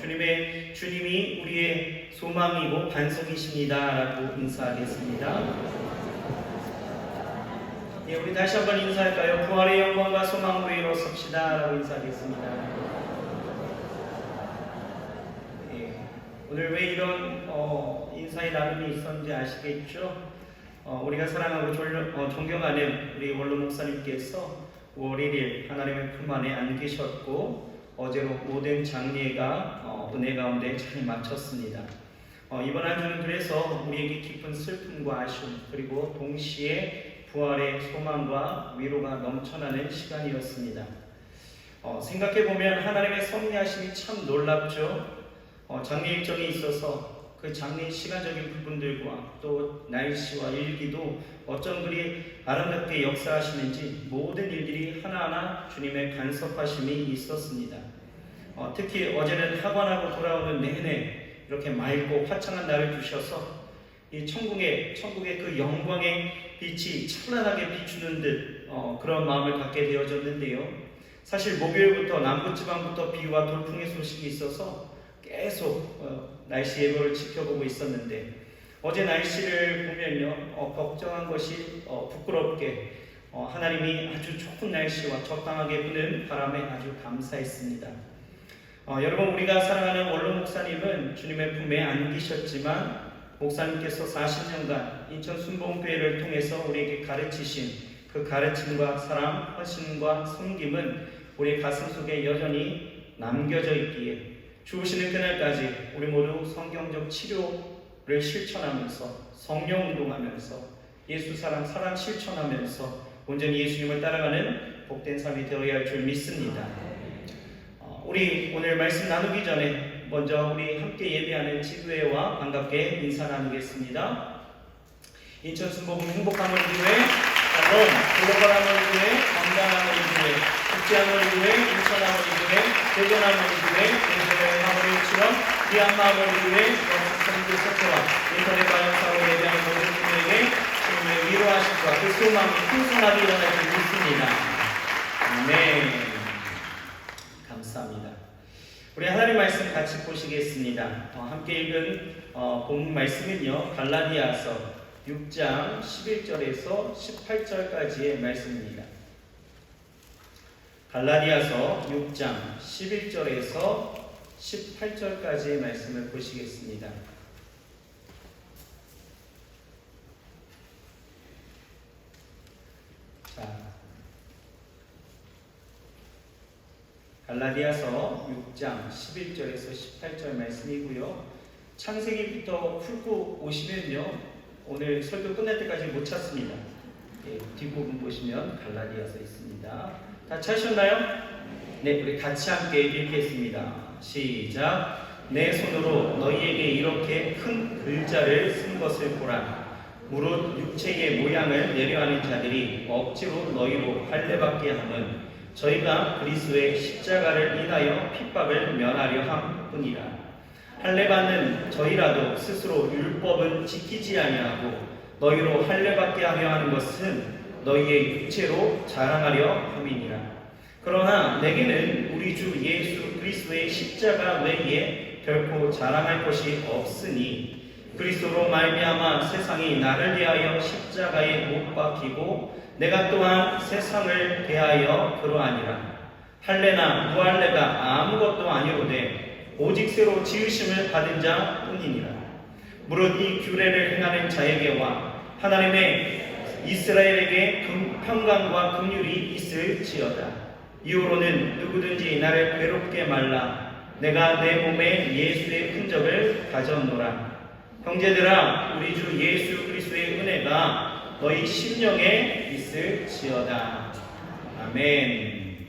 주님이 우리의 소망이고 반석이십니다라고 인사하겠습니다. 예, 우리 다시 한번 인사할까요? 부활의 영광과 소망으로 일어섭시다라고 인사하겠습니다. 예, 오늘 왜 이런 인사의 나눔이 있었는지 아시겠죠? 우리가 사랑하고 존경하는 우리 원로 목사님께서 5월 1일 하나님의 품 안에 안 계셨고 어제로 모든 장례가 은혜 가운데 잘 마쳤습니다. 이번 한 주는 그래서 우리에게 깊은 슬픔과 아쉬움 그리고 동시에 부활의 소망과 위로가 넘쳐나는 시간이었습니다. 생각해보면 하나님의 섭리하심이 참 놀랍죠. 장례 일정이 있어서 그 장례 시간적인 부분들과 또 날씨와 일기도 어쩜 그리 아름답게 역사하시는지 모든 일들이 하나하나 주님의 간섭하심이 있었습니다. 특히 어제는 학원하고 돌아오는 내내 이렇게 맑고 화창한 날을 주셔서 이 천국의 그 영광의 빛이 찬란하게 비추는 듯 그런 마음을 갖게 되어졌는데요. 사실 목요일부터 남부지방부터 비와 돌풍의 소식이 있어서 계속 날씨 예보를 지켜보고 있었는데 어제 날씨를 보면요 걱정한 것이 부끄럽게 하나님이 아주 좋은 날씨와 적당하게 부는 바람에 아주 감사했습니다. 여러분, 우리가 사랑하는 원로 목사님은 주님의 품에 안기셨지만 목사님께서 40년간 인천 순복음교회를 통해서 우리에게 가르치신 그 가르침과 사랑, 헌신과 섬김은 우리 가슴 속에 여전히 남겨져 있기에 죽으시는 그날까지 우리 모두 성경적 치료를 실천하면서 성령 운동하면서 예수 사랑 실천하면서 온전히 예수님을 따라가는 복된 삶이 되어야 할 줄 믿습니다. 우리 오늘 말씀 나누기 전에 먼저 우리 함께 예배하는 지구회와 반갑게 인사 나누겠습니다. 인천 순복음 행복하모니교회, 샬롬 글로벌하모니교회, 건강하모니교회, 국제하모니교회, 인천하모니교회, 대전하모니교회, 대전의 하모니처럼 비안마하모니교회, 영국성교 석회와 인터넷 방역사로 예배하는 모든 분들에게 주님의 위로하심과 그 소망이 풍성하게 일어날 줄 믿습니다. 아멘. 감사합니다. 우리 하나님 말씀 같이 보시겠습니다. 함께 읽은 본문 말씀은요 갈라디아서 6장 11절에서 18절까지의 말씀입니다. 갈라디아서 6장 11절에서 18절까지의 말씀을 보시겠습니다. 갈라디아서 6장 11절에서 18절 말씀이고요. 창세기부터 풀고 오시면요 오늘 설교 끝날 때까지 못 찾습니다. 뒷부분 보시면 갈라디아서 있습니다. 다 찾으셨나요? 네, 우리 같이 함께 읽겠습니다. 시작. 내 손으로 너희에게 이렇게 큰 글자를 쓴 것을 보라. 무릇 육체의 모양을 내려하는 자들이 억지로 너희로 할례받게 함은 저희가 그리스도의 십자가를 인하여 핍박을 면하려 함뿐이라. 할례받는 저희라도 스스로 율법은 지키지 아니하고 너희로 할례받게 하려 하는 것은 너희의 육체로 자랑하려 함이니라. 그러나 내게는 우리 주 예수 그리스도의 십자가 외에 결코 자랑할 것이 없으니 그리스도로 말미암아 세상이 나를 대하여 십자가에 못 박히고 내가 또한 세상을 대하여 그러하니라. 할례나 무할례가 아무것도 아니로되 오직 새로 지으심을 받은 자 뿐이니라. 무릇 이 규례를 행하는 자에게와 하나님의 이스라엘에게 평강과 긍휼이 있을지어다. 이후로는 누구든지 나를 괴롭게 말라. 내가 내 몸에 예수의 흔적을 가졌노라. 형제들아, 우리 주 예수 그리스도의 은혜가 너희 심령에 있을지어다. 아멘.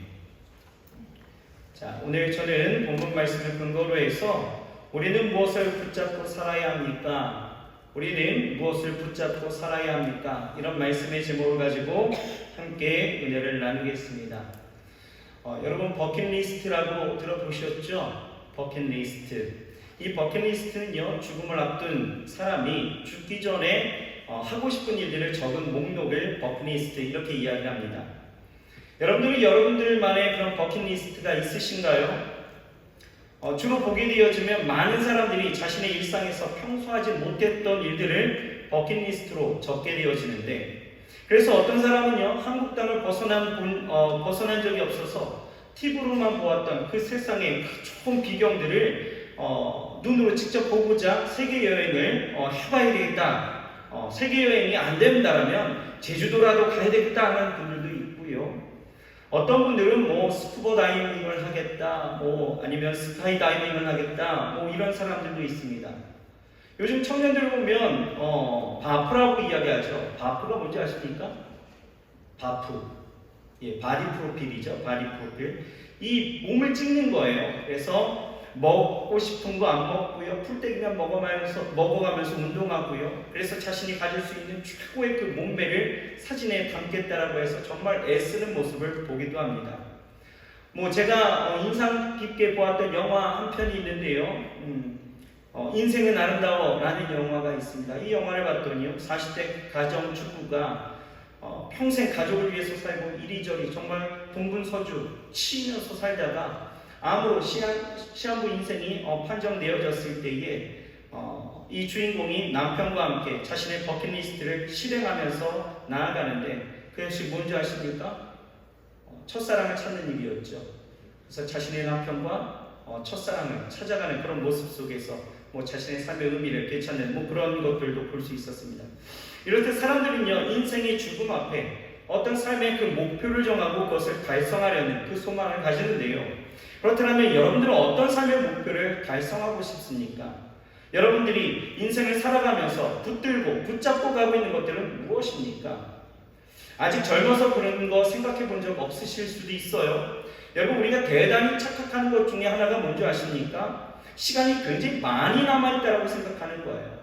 자, 오늘 저는 본문 말씀을 근거로 해서 우리는 무엇을 붙잡고 살아야 합니까? 우리는 무엇을 붙잡고 살아야 합니까? 이런 말씀의 제목을 가지고 함께 은혜를 나누겠습니다. 여러분 버킷리스트라고 들어보셨죠? 버킷리스트. 이 버킷리스트는요 죽음을 앞둔 사람이 죽기 전에 하고 싶은 일들을 적은 목록을 버킷리스트 이렇게 이야기합니다. 여러분들이 여러분들만의 그런 버킷리스트가 있으신가요? 주로 보게 되어지면 많은 사람들이 자신의 일상에서 평소 하지 못했던 일들을 버킷리스트로 적게 되어지는데, 그래서 어떤 사람은요, 한국 땅을 벗어난 적이 없어서 TV로만 보았던 그 세상의 그 좋은 비경들을 눈으로 직접 보고자 세계 여행을 해봐야 되겠다. 세계 여행이 안 된다면 제주도라도 가야 되겠다 하는 분들도 있고요. 어떤 분들은 뭐 스쿠버 다이빙을 하겠다, 뭐 아니면 스카이 다이빙을 하겠다, 뭐 이런 사람들도 있습니다. 요즘 청년들 보면 바프라고 이야기하죠. 바프가 뭔지 아십니까? 바프, 바디 프로필이죠. 바디 프로필. 이 몸을 찍는 거예요. 그래서 먹고 싶은 거 안 먹고요, 풀떼기만 먹어가면서 운동하고요. 그래서 자신이 가질 수 있는 최고의 그 몸매를 사진에 담겠다라고 해서 정말 애쓰는 모습을 보기도 합니다. 뭐 제가 인상 깊게 보았던 영화 한 편이 있는데요. 인생은 아름다워라는 영화가 있습니다. 이 영화를 봤더니요, 40대 가정주부가 평생 가족을 위해서 살고 이리저리 정말 동분서주 치면서 살다가 암으로 시한부 인생이 판정되어졌을 때에 이 주인공이 남편과 함께 자신의 버킷리스트를 실행하면서 나아가는데, 그것이 뭔지 아십니까? 첫사랑을 찾는 일이었죠. 그래서 자신의 남편과 첫사랑을 찾아가는 그런 모습 속에서 뭐 자신의 삶의 의미를 되찾는 뭐 그런 것들도 볼 수 있었습니다. 이렇듯 사람들은요, 인생의 죽음 앞에 어떤 삶의 그 목표를 정하고 그것을 달성하려는 그 소망을 가지는데요. 그렇다면 여러분들은 어떤 삶의 목표를 달성하고 싶습니까? 여러분들이 인생을 살아가면서 붙잡고 가고 있는 것들은 무엇입니까? 아직 젊어서 그런 거 생각해 본 적 없으실 수도 있어요. 여러분, 우리가 대단히 착각하는 것 중에 하나가 뭔지 아십니까? 시간이 굉장히 많이 남아있다고 생각하는 거예요.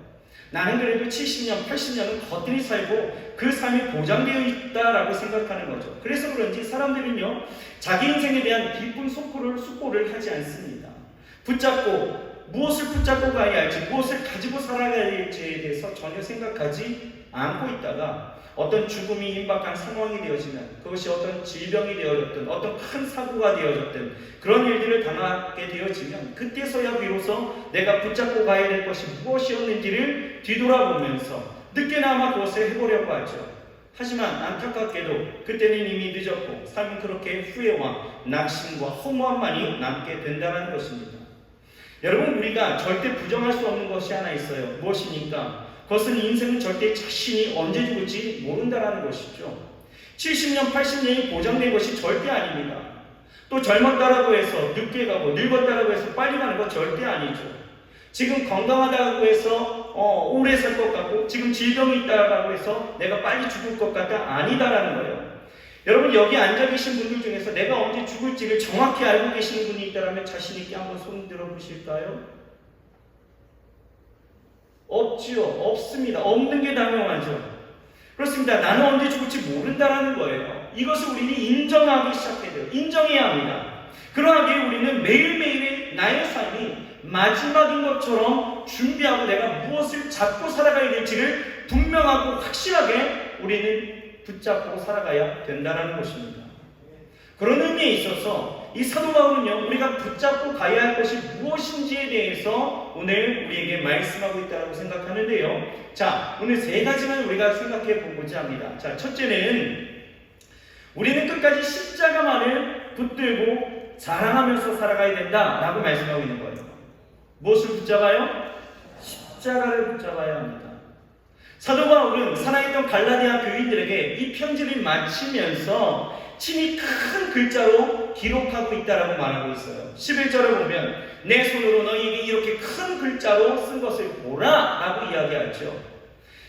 나는 그래도 70년, 80년은 거뜬히 살고 그 삶이 보장되어 있다라고 생각하는 거죠. 그래서 그런지 사람들은요, 자기 인생에 대한 깊은 숙고를 하지 않습니다. 무엇을 붙잡고 가야 할지, 무엇을 가지고 살아가야 할지에 대해서 전혀 생각하지 않고 있다가 어떤 죽음이 임박한 상황이 되어지면, 그것이 어떤 질병이 되어졌든 어떤 큰 사고가 되어졌든 그런 일들을 당하게 되어지면, 그때서야 비로소 내가 붙잡고 가야 될 것이 무엇이었는지를 뒤돌아보면서 늦게나마 그것을 해보려고 하죠. 하지만 안타깝게도 그때는 이미 늦었고 삶은 그렇게 후회와 낙심과 허무함만이 남게 된다는 것입니다. 여러분, 우리가 절대 부정할 수 없는 것이 하나 있어요. 무엇입니까? 그것은 인생은 절대 자신이 언제 죽을지 모른다는 것이죠. 70년, 80년이 보장된 것이 절대 아닙니다. 또 젊었다라고 해서 늦게 가고 늙었다라고 해서 빨리 가는 것 절대 아니죠. 지금 건강하다고 해서 오래 살 것 같고, 지금 질병이 있다라고 해서 내가 빨리 죽을 것 같다, 아니다라는 거예요. 여러분, 여기 앉아 계신 분들 중에서 내가 언제 죽을지를 정확히 알고 계시는 분이 있다면 자신 있게 한번 손 들어 보실까요? 없지요. 없습니다. 없는 게 당연하죠. 그렇습니다. 나는 언제 죽을지 모른다라는 거예요. 이것을 우리는 인정하기 시작해야 돼요. 인정해야 합니다. 그러하기에 우리는 매일매일의 나의 삶이 마지막인 것처럼 준비하고 내가 무엇을 잡고 살아가야 될지를 분명하고 확실하게 우리는 붙잡고 살아가야 된다는 것입니다. 그런 의미에 있어서 이 사도 바울은요, 우리가 붙잡고 가야 할 것이 무엇인지에 대해서 오늘 우리에게 말씀하고 있다고 생각하는데요. 자, 오늘 세 가지만 우리가 생각해 보고자 합니다. 자, 첫째는 우리는 끝까지 십자가만을 붙들고 자랑하면서 살아가야 된다라고 말씀하고 있는 거예요. 무엇을 붙잡아요? 십자가를 붙잡아야 합니다. 사도 바울은 살아있던 갈라디아 교인들에게 이 편지를 마치면서 친히 큰 글자로 기록하고 있다라고 말하고 있어요. 11절을 보면 내 손으로 너희에게 이렇게 큰 글자로 쓴 것을 보라 라고 이야기하죠.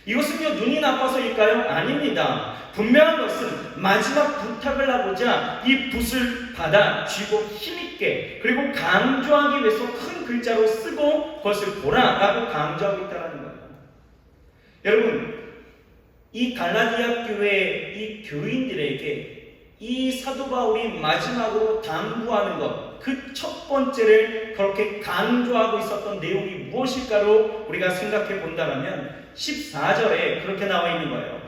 이것은요, 눈이 나빠서일까요? 아닙니다. 분명한 것은 마지막 부탁을 하고자 이 붓을 받아 쥐고 힘있게, 그리고 강조하기 위해서 큰 글자로 쓰고 그것을 보라 라고 강조하고 있다는 거예요. 여러분, 이 갈라디아 교회 이 교인들에게 이 사도 바울이 마지막으로 당부하는 것, 그 첫 번째를 그렇게 강조하고 있었던 내용이 무엇일까로 우리가 생각해 본다면 14절에 그렇게 나와 있는 거예요.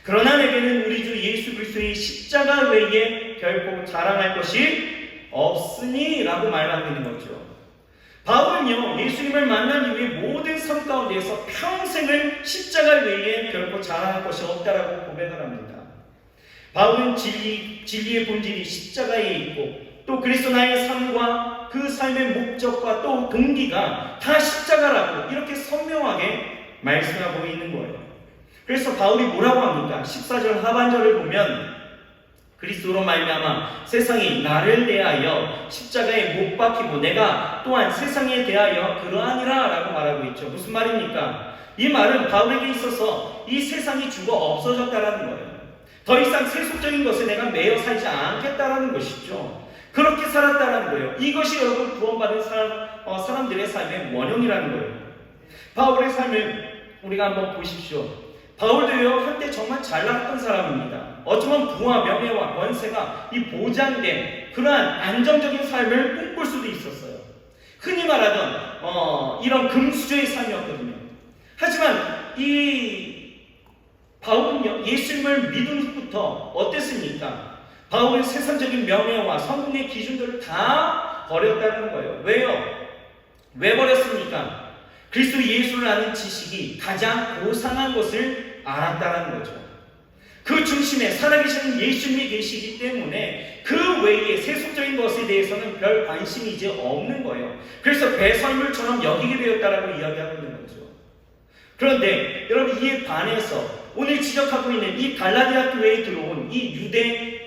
그러나 내게는 우리 주 예수 그리스도의 십자가 외에 결코 자랑할 것이 없으니 라고 말하고 있는 거죠. 바울은요, 예수님을 만난 이후에 모든 삶 가운데에서 평생을 십자가 외에 결코 자랑할 것이 없다라고 고백을 합니다. 바울은 진리의 본질이 십자가에 있고 또 그리스도나의 삶과 그 삶의 목적과 또 동기가 다 십자가라고 이렇게 선명하게 말씀하고 있는 거예요. 그래서 바울이 뭐라고 합니까? 14절 하반절을 보면 그리스도로 말미암아 세상이 나를 대하여 십자가에 못 박히고 내가 또한 세상에 대하여 그러하니라 라고 말하고 있죠. 무슨 말입니까? 이 말은 바울에게 있어서 이 세상이 죽어 없어졌다라는 거예요. 더 이상 세속적인 것에 내가 매여 살지 않겠다라는 것이죠. 그렇게 살았다라는 거예요. 이것이 여러분 구원받은 사람들의 삶의 원형이라는 거예요. 바울의 삶을 우리가 한번 보십시오. 바울도요, 한때 정말 잘 나갔던 사람입니다. 어쩌면 부와 명예와 권세가 이 보장된 그러한 안정적인 삶을 꿈꿀 수도 있었어요. 흔히 말하던 이런 금수저의 삶이었거든요. 하지만 이 바울은요, 예수님을 믿은 후부터 어땠습니까? 바울은 세상적인 명예와 성공의 기준들을 다 버렸다는 거예요. 왜요? 왜 버렸습니까? 그리스도 예수를 아는 지식이 가장 고상한 것을 알았다는 거죠. 그 중심에 살아계시는 예수님이 계시기 때문에 그 외에 세속적인 것에 대해서는 별 관심이 이제 없는 거예요. 그래서 배설물처럼 여기게 되었다라고 이야기하고 있는 거죠. 그런데 여러분, 이에 반해서 오늘 지적하고 있는 이 갈라디아 교회에 들어온 이 유대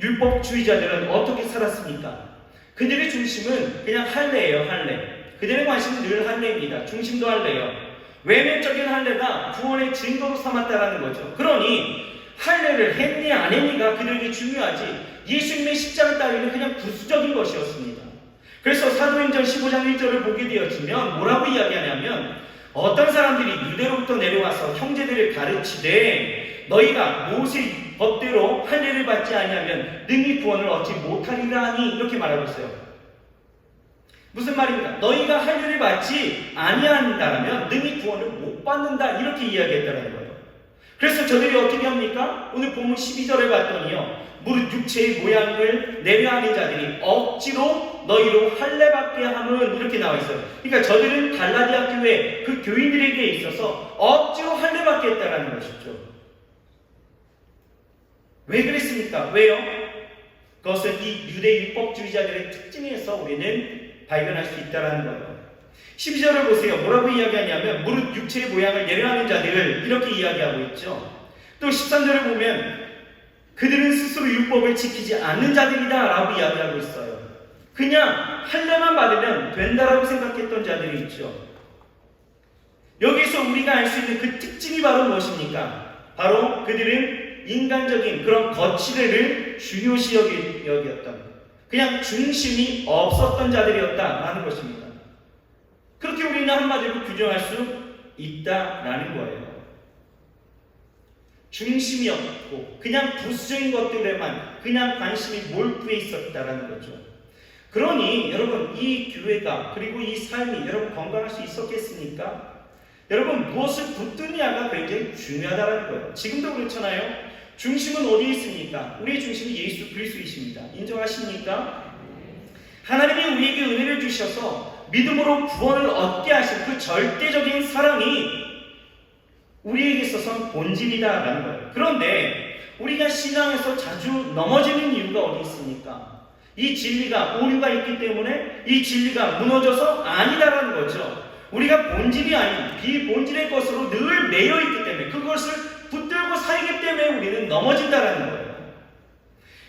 율법주의자들은 어떻게 살았습니까? 그들의 중심은 그냥 할례예요. 할례. 그들의 관심은 늘 할례입니다. 중심도 할례예요. 외면적인 할례가 구원의 증거로 삼았다라는 거죠. 그러니 할례를 했니 안 했니가 그들에게 중요하지 예수님의 십자가 따위는 그냥 부수적인 것이었습니다. 그래서 사도행전 15장 1절을 보게 되어지면 뭐라고 이야기하냐면 어떤 사람들이 유대로부터 내려와서 형제들을 가르치되 너희가 모세 법대로 할례를 받지 아니하면 능히 구원을 얻지 못하리라 하니 이렇게 말하고 있어요. 무슨 말입니까? 너희가 할례를 받지 아니한다면 능히 구원을 못 받는다 이렇게 이야기했다는 거예요. 그래서 저들이 어떻게 합니까? 오늘 본문 12절에 봤더니요, 무릇 육체의 모양을 내려하는 자들이 억지로 너희로 할례 받게 함은 이렇게 나와 있어요. 그러니까 저들은 갈라디아 교회 그 교인들에게 있어서 억지로 할례 받게 했다는 것이죠. 왜 그랬습니까? 왜요? 그것은 이 유대 율법주의자들의 특징에서 우리는 발견할 수 있다는 거예요. 12절을 보세요. 뭐라고 이야기하냐면 무릇 육체의 모양을 내려하는 자들을 이렇게 이야기하고 있죠. 또 13절을 보면 그들은 스스로 율법을 지키지 않는 자들이다 라고 이야기하고 있어요. 그냥 할례만 받으면 된다라고 생각했던 자들이 있죠. 여기서 우리가 알 수 있는 그 특징이 바로 무엇입니까? 바로 그들은 인간적인 그런 거치대를 중요시 여겼던 그냥 중심이 없었던 자들이었다라는 것입니다. 그렇게 우리는 한마디로 규정할 수 있다라는 거예요. 중심이 없고 그냥 부수적인 것들에만 그냥 관심이 몰두해 있었다라는 거죠. 그러니 여러분, 이 교회가 그리고 이 삶이 여러분 건강할 수 있었겠습니까? 여러분, 무엇을 붙드냐가 굉장히 중요하다는 거예요. 지금도 그렇잖아요. 중심은 어디에 있습니까? 우리의 중심이 예수 그리스도이십니다. 인정하십니까? 하나님이 우리에게 은혜를 주셔서 믿음으로 구원을 얻게 하신 그 절대적인 사랑이 우리에게 있어서는 본질이다라는 거예요. 그런데 우리가 신앙에서 자주 넘어지는 이유가 어디 있습니까? 이 진리가 오류가 있기 때문에 이 진리가 무너져서 아니다라는 거죠. 우리가 본질이 아닌 비본질의 것으로 늘 매여 있기 때문에 그것을 붙들고 살기 때문에 우리는 넘어진다라는 거예요.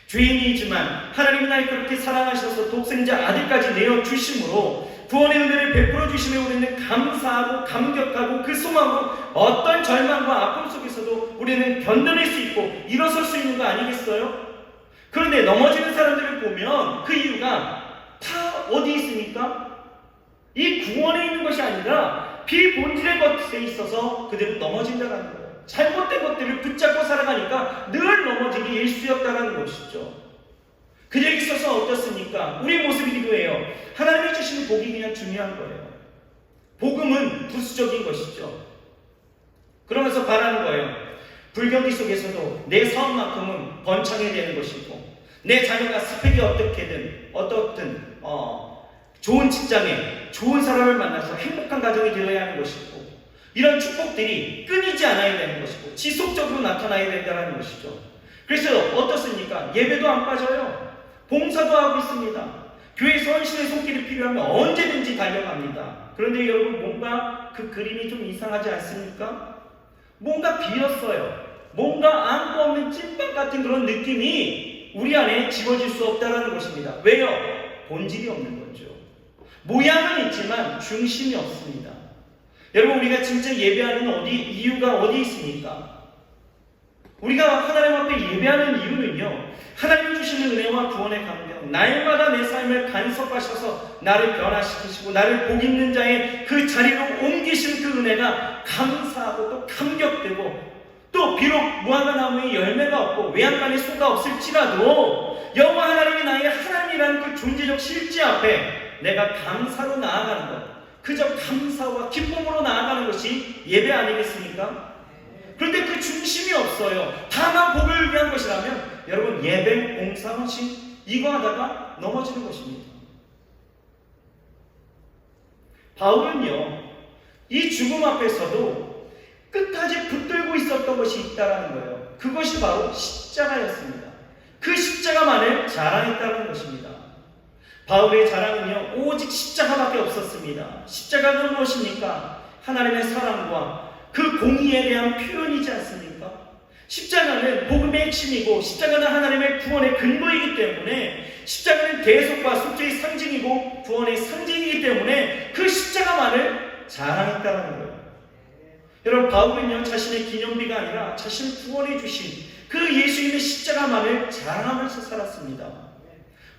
죄인이지만 하나님이 날 그렇게 사랑하셔서 독생자 아들까지 내어주심으로 구원의 은혜를 베풀어 주심에 우리는 감사하고 감격하고 그 소망으로 어떤 절망과 아픔 속에서도 우리는 견뎌낼 수 있고 일어설 수 있는 거 아니겠어요? 그런데 넘어지는 사람들을 보면 그 이유가 다 어디 있습니까? 이 구원에 있는 것이 아니라 비본질의 것에 있어서 그들은 넘어진다는 거예요. 잘못된 것들을 붙잡고 살아가니까 늘 넘어지기 일쑤였다는 것이죠. 그들에게 있어서 어떻습니까? 우리 모습이기도 해요. 하나님이 주시는 복이 그냥 중요한 거예요. 복음은 부수적인 것이죠. 그러면서 바라는 거예요. 불경기 속에서도 내 사업만큼은 번창해야 되는 것이고 내 자녀가 스펙이 어떻든 좋은 직장에 좋은 사람을 만나서 행복한 가정이 되어야 하는 것이고, 이런 축복들이 끊이지 않아야 되는 것이고 지속적으로 나타나야 된다는 것이죠. 그래서 어떻습니까? 예배도 안 빠져요. 봉사도 하고 있습니다. 교회 헌신의 손길이 필요하면 언제든지 달려갑니다. 그런데 여러분, 뭔가 그 그림이 좀 이상하지 않습니까? 뭔가 비었어요. 뭔가 안고 없는 찐빵 같은 그런 느낌이 우리 안에 지워질 수 없다는 것입니다. 왜요? 본질이 없는 거죠. 모양은 있지만 중심이 없습니다. 여러분, 우리가 진짜 예배하는 이유가 어디 있습니까? 우리가 하나님 앞에 예배하는 이유는요, 하나님 주시는 은혜와 구원의 감격, 날마다 내 삶을 간섭하셔서 나를 변화시키시고 나를 복 있는 자의 그 자리로 옮기신 그 은혜가 감사하고 또 감격되고, 또 비록 무화과 나무에 열매가 없고 외양간에 소가 없을지라도 여호와 하나님이 나의 하나님이라는 그 존재적 실제 앞에 내가 감사로 나아가는 것, 그저 감사와 기쁨으로 나아가는 것이 예배 아니겠습니까? 그런데 그 중심이 없어요. 다만 복을 위한 것이라면 여러분, 예배, 봉사, 헌신 이거 하다가 넘어지는 것입니다. 바울은요, 이 죽음 앞에서도 끝까지 붙들고 있었던 것이 있다는 거예요. 그것이 바로 십자가였습니다. 그 십자가만을 자랑했다는 것입니다. 바울의 자랑은요, 오직 십자가밖에 없었습니다. 십자가는 무엇입니까? 하나님의 사랑과 그 공의에 대한 표현이지 않습니까? 십자가는 복음의 핵심이고, 십자가는 하나님의 구원의 근거이기 때문에, 십자가는 대속과 속죄의 상징이고 구원의 상징이기 때문에 그 십자가만을 자랑했다는 거예요. 여러분, 바울은요, 자신의 기념비가 아니라 자신을 구원해 주신 그 예수님의 십자가만을 자랑하면서 살았습니다.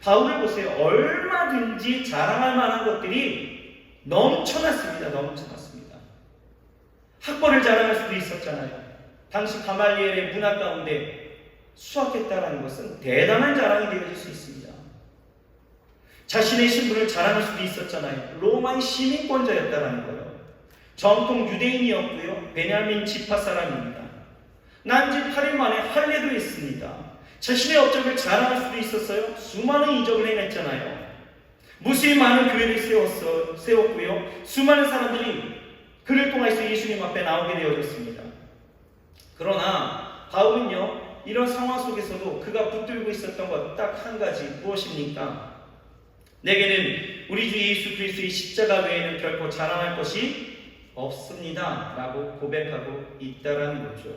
바울을 보세요. 얼마든지 자랑할 만한 것들이 넘쳐났습니다. 넘쳐났습니다. 학벌을 자랑할 수도 있었잖아요. 당시 가말리엘의 문화 가운데 수학했다는 것은 대단한 자랑이 되어질 수 있습니다. 자신의 신분을 자랑할 수도 있었잖아요. 로마의 시민권자였다는 거예요. 정통 유대인이었고요. 베냐민 지파 사람입니다. 난지 8일 만에 할례도 했습니다. 자신의 업적을 자랑할 수도 있었어요. 수많은 이적을 행했잖아요. 무수히 많은 교회를 세웠고요. 수많은 사람들이 그를 통해서 예수님 앞에 나오게 되어졌습니다. 그러나 바울은요, 이런 상황 속에서도 그가 붙들고 있었던 것 딱 한 가지, 무엇입니까? 내게는 우리 주 예수 그리스도의 십자가 외에는 결코 자랑할 것이 없습니다 라고 고백하고 있다라는 거죠.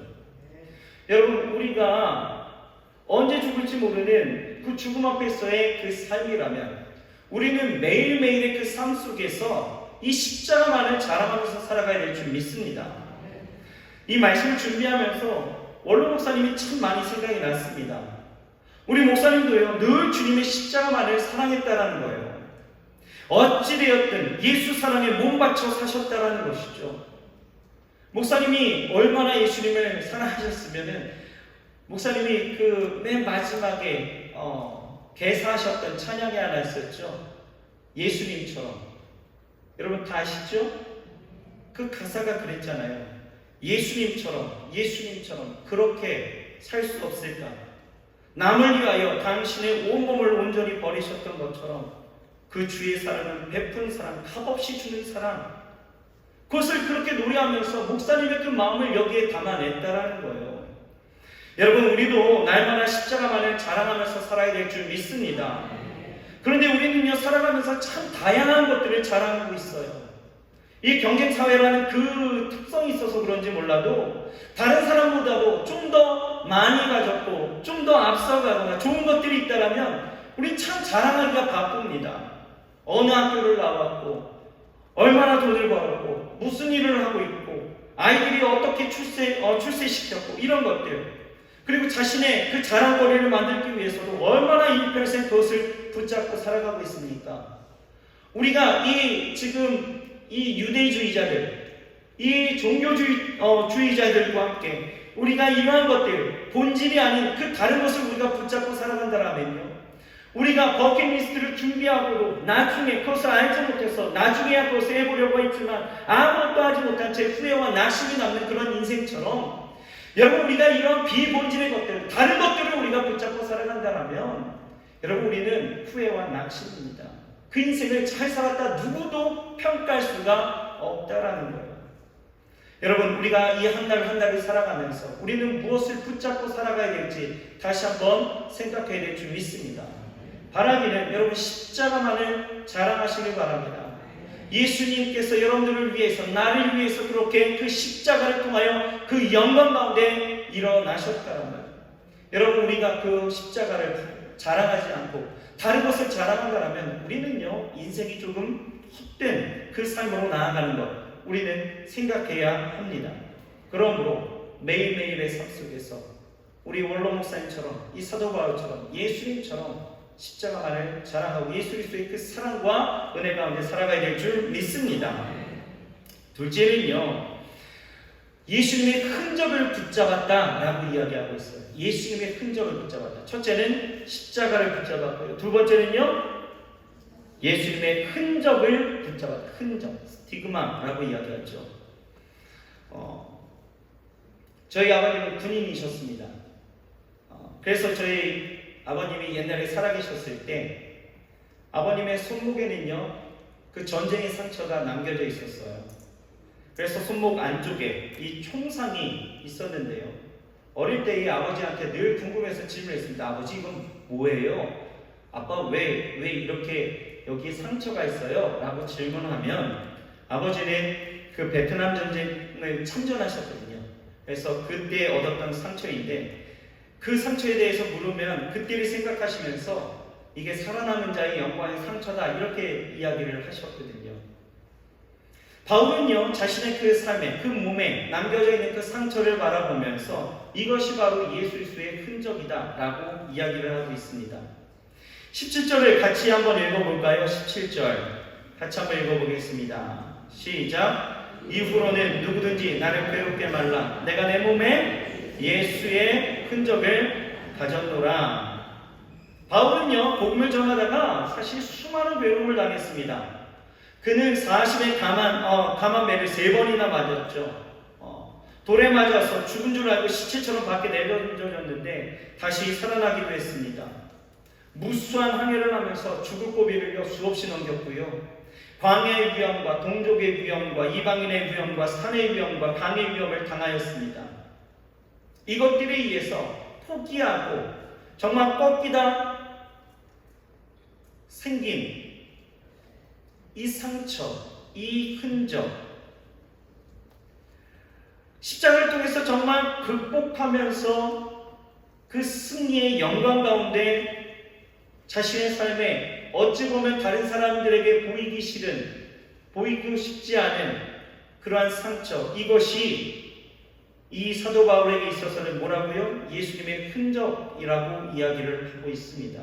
여러분, 우리가 언제 죽을지 모르는 그 죽음 앞에서의 그 삶이라면 우리는 매일매일의 그 삶 속에서 이 십자가만을 자랑하면서 살아가야 될 줄 믿습니다. 이 말씀을 준비하면서 원로 목사님이 참 많이 생각이 났습니다. 우리 목사님도요, 늘 주님의 십자가만을 사랑했다라는 거예요. 어찌되었든 예수 사랑에 몸 바쳐 사셨다라는 것이죠. 목사님이 얼마나 예수님을 사랑하셨으면은 목사님이 그 맨 마지막에 개사하셨던 찬양이 하나 있었죠. 예수님처럼. 여러분 다 아시죠? 그 가사가 그랬잖아요. 예수님처럼 그렇게 살 수 없을까? 남을 위하여 당신의 온몸을 온전히 버리셨던 것처럼 그 주의 사랑은 베푼 사랑, 값없이 주는 사랑, 그것을 그렇게 노래하면서 목사님의 그 마음을 여기에 담아냈다라는 거예요. 여러분, 우리도 날마다 십자가만을 자랑하면서 살아야 될 줄 믿습니다. 그런데 우리는요, 살아가면서 참 다양한 것들을 자랑하고 있어요. 이 경쟁사회라는 그 특성이 있어서 그런지 몰라도 다른 사람보다도 좀 더 많이 가졌고 좀 더 앞서가거나 좋은 것들이 있다면 우린 참 자랑하기가 바쁩니다. 어느 학교를 나왔고 얼마나 돈을 벌었고 무슨 일을 하고 있고 아이들이 어떻게 출세시켰고 이런 것들, 그리고 자신의 그 자랑거리를 만들기 위해서도 얼마나 일평생 그것을 붙잡고 살아가고 있습니까? 우리가 지금 이 유대주의자들, 이 종교주의자들과 함께 우리가 이러한 것들, 본질이 아닌 그 다른 것을 우리가 붙잡고 살아간다면요, 우리가 버킷리스트를 준비하고도 나중에 그것을 알지 못해서 나중에야 그것을 해보려고 했지만 아무것도 하지 못한 채 후회와 낙심이 남는 그런 인생처럼, 여러분, 우리가 이런 비본질의 것들, 다른 것들을 우리가 붙잡고 살아간다면 여러분, 우리는 후회와 낙심입니다. 그 인생을 잘 살았다 누구도 평가할 수가 없다라는 거예요. 여러분, 우리가 이 한 달 한 달을 살아가면서 우리는 무엇을 붙잡고 살아가야 될지 다시 한번 생각해야 될 줄 믿습니다. 바라기는 여러분 십자가만을 자랑하시길 바랍니다. 예수님께서 여러분들을 위해서, 나를 위해서 그렇게 그 십자가를 통하여 그 영광 가운데 일어나셨다는 거예요. 여러분, 우리가 그 십자가를 자랑하지 않고 다른 것을 자랑한다면 우리는요, 인생이 조금 헛된 그 삶으로 나아가는 것 우리는 생각해야 합니다. 그러므로 매일매일의 삶 속에서 우리 원로 목사님처럼, 이 사도 바울처럼, 예수님처럼 십자가만을 자랑하고 예수 그리스도의 그 사랑과 은혜 가운데 살아가야 될 줄 믿습니다. 둘째는요, 예수님의 흔적을 붙잡았다라고 이야기하고 있어요. 예수님의 흔적을 붙잡았다. 첫째는 십자가를 붙잡았고요. 두 번째는요, 예수님의 흔적을 붙잡았다. 흔적, 스티그마라고 이야기하죠. 저희 아버님은 군인이셨습니다. 그래서 저희 아버님이 옛날에 살아계셨을 때 아버님의 손목에는요, 그 전쟁의 상처가 남겨져 있었어요. 그래서 손목 안쪽에 이 총상이 있었는데요, 어릴 때 이 아버지한테 늘 궁금해서 질문했습니다. 아버지, 이건 뭐예요? 아빠, 왜 이렇게 여기에 상처가 있어요? 라고 질문하면 아버지는 그 베트남 전쟁을 참전하셨거든요. 그래서 그때 얻었던 상처인데 그 상처에 대해서 물으면 그때를 생각하시면서 이게 살아남은 자의 영광의 상처다, 이렇게 이야기를 하셨거든요. 바울은요, 자신의 그 삶에, 그 몸에 남겨져 있는 그 상처를 바라보면서 이것이 바로 예수 그리스도의 흔적이다 라고 이야기를 하고 있습니다. 17절을 같이 한번 읽어볼까요? 17절 같이 한번 읽어보겠습니다. 시작. 이후로는 누구든지 나를 괴롭게 말라. 내가 내 몸에 예수의 흔적을 가졌노라. 바울은요, 복음을 전하다가 사실 수많은 괴로움을 당했습니다. 그는 40의 감한매를 3번이나 맞았죠. 돌에 맞아서 죽은 줄 알고 시체처럼 밖에 내던져졌는데 다시 살아나기도 했습니다. 무수한 항해를 하면서 죽을 고비를 수없이 넘겼고요. 광야의 위험과 동족의 위험과 이방인의 위험과 산의 위험과 강의 위험을 당하였습니다. 이것들에 의해서 포기하고 정말 꺾이다 생긴 이 상처, 이 흔적, 십자가를 통해서 정말 극복하면서 그 승리의 영광 가운데 자신의 삶에 어찌 보면 다른 사람들에게 보이기 싫은, 보이고 싶지 않은 그러한 상처, 이것이 이 사도 바울에게 있어서는 뭐라고요? 예수님의 흔적이라고 이야기를 하고 있습니다.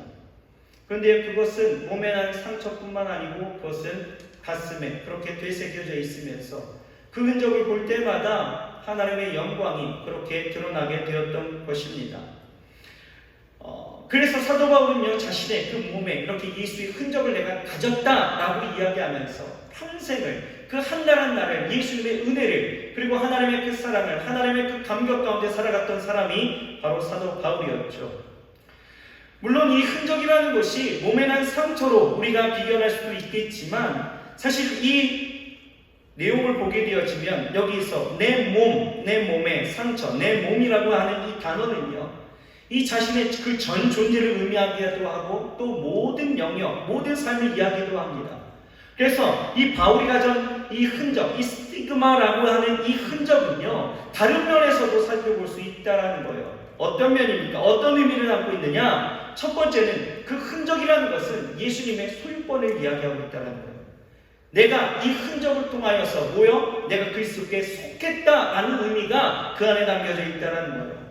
그런데 그것은 몸에 난 상처뿐만 아니고 그것은 가슴에 그렇게 되새겨져 있으면서 그 흔적을 볼 때마다 하나님의 영광이 그렇게 드러나게 되었던 것입니다. 그래서 사도 바울은요, 자신의 그 몸에 이렇게 예수의 흔적을 내가 가졌다라고 이야기하면서 평생을 그 한 달 한 달을 예수님의 은혜를 그리고 하나님의 그 사랑을, 하나님의 그 감격 가운데 살아갔던 사람이 바로 사도 바울이었죠. 물론 이 흔적이라는 것이 몸에 난 상처로 우리가 비견할 수도 있겠지만 사실 이 내용을 보게 되어지면 여기서 내 몸의 상처, 내 몸이라고 하는 이 단어는요, 이 자신의 그 전 존재를 의미하기도 하고 또 모든 영역, 모든 삶을 이야기도 합니다. 그래서 이 바울이 가진 이 흔적, 이 스티그마라고 하는 이 흔적은요, 다른 면에서도 살펴볼 수 있다는 거예요. 어떤 면입니까? 어떤 의미를 담고 있느냐? 첫 번째는 그 흔적이라는 것은 예수님의 소유권을 이야기하고 있다는 거예요. 내가 이 흔적을 통하여서 내가 그리스도께 속했다라는 의미가 그 안에 담겨져 있다는 거예요.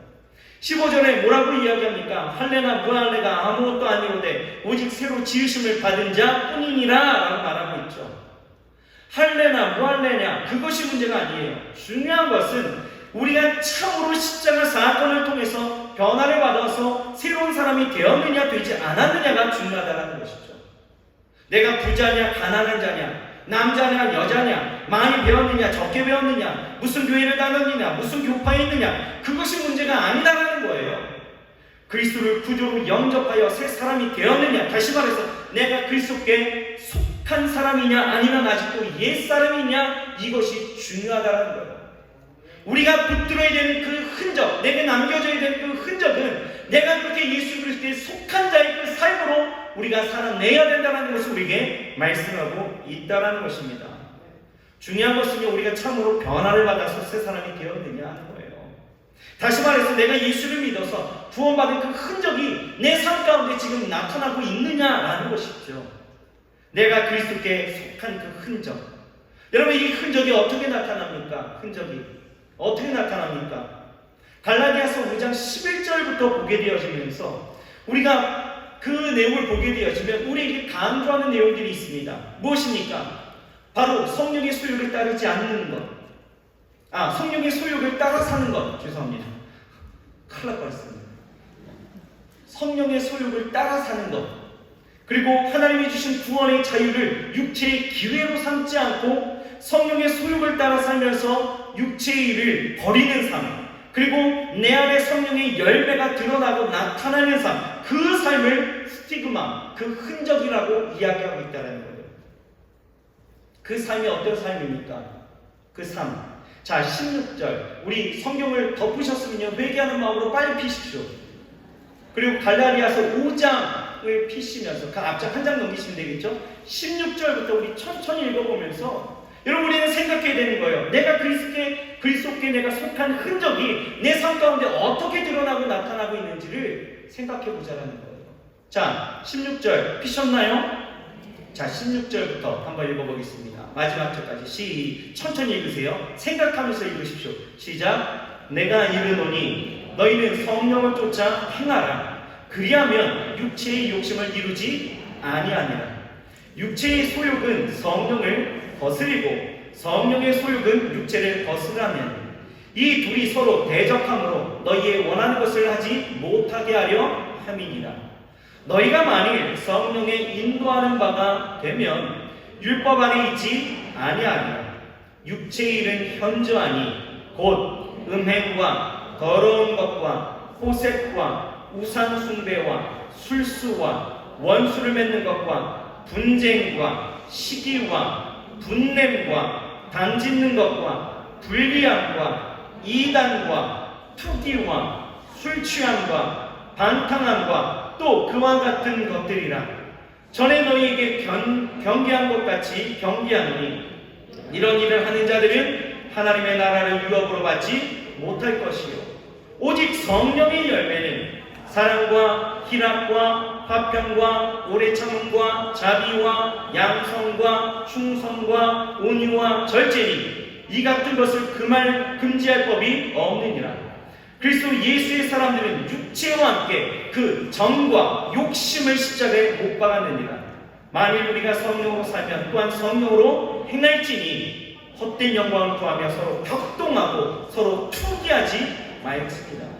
15절에 뭐라고 이야기합니까? 할례나 무할례가 아무것도 아니오되 오직 새로 지으심을 받은 자 뿐이니라 라고 말하고 있죠. 할례나 무할례냐, 그것이 문제가 아니에요. 중요한 것은 우리가 참으로 십자가 사건을 통해서 변화를 받아서 새로운 사람이 되었느냐 되지 않았느냐가 중요하다는 것이죠. 내가 부자냐 가난한 자냐, 남자냐 여자냐, 많이 배웠느냐 적게 배웠느냐, 무슨 교회를 다녔느냐, 무슨 교파에 있느냐, 그것이 문제가 아니다라는 거예요. 그리스도를 구주로 영접하여 새 사람이 되었느냐, 다시 말해서 내가 그리스도께 속한 사람이냐 아니면 아직도 옛사람이냐, 이것이 중요하다는 거예요. 우리가 붙들어야 되는 그 흔적, 내게 남겨져야 되는 그 흔적은 내가 그렇게 예수 그리스도에 속한 자의 그 삶으로 우리가 살아내야 된다는 것을 우리에게 말씀하고 있다는 것입니다. 중요한 것은요, 우리가 참으로 변화를 받아서 새 사람이 되었느냐 하는 거예요. 다시 말해서 내가 예수를 믿어서 구원받은 그 흔적이 내 삶 가운데 지금 나타나고 있느냐라는 것이죠. 내가 그리스도께 속한 그 흔적. 여러분, 이 흔적이 어떻게 나타납니까? 흔적이 어떻게 나타납니까? 갈라디아서 5장 11절부터 보게 되어지면서 우리가 그 내용을 보게 되어지면 우리에게 강조하는 내용들이 있습니다. 무엇입니까? 바로 성령의 소욕을 따르지 않는 것. 성령의 소욕을 따라 사는 것. 죄송합니다. 큰일 날 뻔했습니다. 성령의 소욕을 따라 사는 것. 그리고 하나님이 주신 구원의 자유를 육체의 기회로 삼지 않고 성령의 소욕을 따라 살면서 육체의 일을 버리는 삶, 그리고 내 안에 성령의 열매가 드러나고 나타나는 삶, 그 삶을 스티그마, 그 흔적이라고 이야기하고 있다는 거예요. 그 삶이 어떤 삶입니까? 그 삶. 자, 16절. 우리 성경을 덮으셨으면요, 회개하는 마음으로 빨리 피십시오. 그리고 갈라디아서 5장을 피시면서 그 앞장 한 장 넘기시면 되겠죠? 16절부터 우리 천천히 읽어보면서 여러분, 우리는 생각해야 되는 거예요. 내가 그리스도께 내가 속한 흔적이 내 삶 가운데 어떻게 드러나고 나타나고 있는지를 생각해 보자라는 거예요. 자, 16절 피셨나요? 자, 16절부터 한번 읽어보겠습니다. 마지막 절까지 천천히 읽으세요. 생각하면서 읽으십시오. 시작. 내가 이르노니 너희는 성령을 쫓아 행하라. 그리하면 육체의 욕심을 이루지 아니하니라. 육체의 소욕은 성령을 거스리고 성령의 소욕은 육체를 거스르면 이 둘이 서로 대적함으로 너희의 원하는 것을 하지 못하게 하려 함이니라. 너희가 만일 성령의 인도하는 바가 되면 율법 안에 있지 아니하리라. 육체의 일은 현저하니 곧 음행과 더러운 것과 호색과 우상 숭배와 술수와 원수를 맺는 것과 분쟁과 시기와 분냄과 당짓는 것과 불리함과 이단과 투기와 술취함과 방탕함과 또 그와 같은 것들이라. 전에 너희에게 경계한 것 같이 경계하노니 이런 일을 하는 자들은 하나님의 나라를 유업으로 받지 못할 것이요 오직 성령의 열매는 사랑과 희락과 화평과 오래 참음과 자비와 양성과 충성과 온유와 절제니 이 같은 것을 금지할 법이 없느니라. 그리스도 예수의 사람들은 육체와 함께 그 정과 욕심을 십자가에 못 박았느니라. 만일 우리가 성령으로 살면 또한 성령으로 행할지니 헛된 영광을 구하며 서로 격동하고 서로 투기하지 말지니라.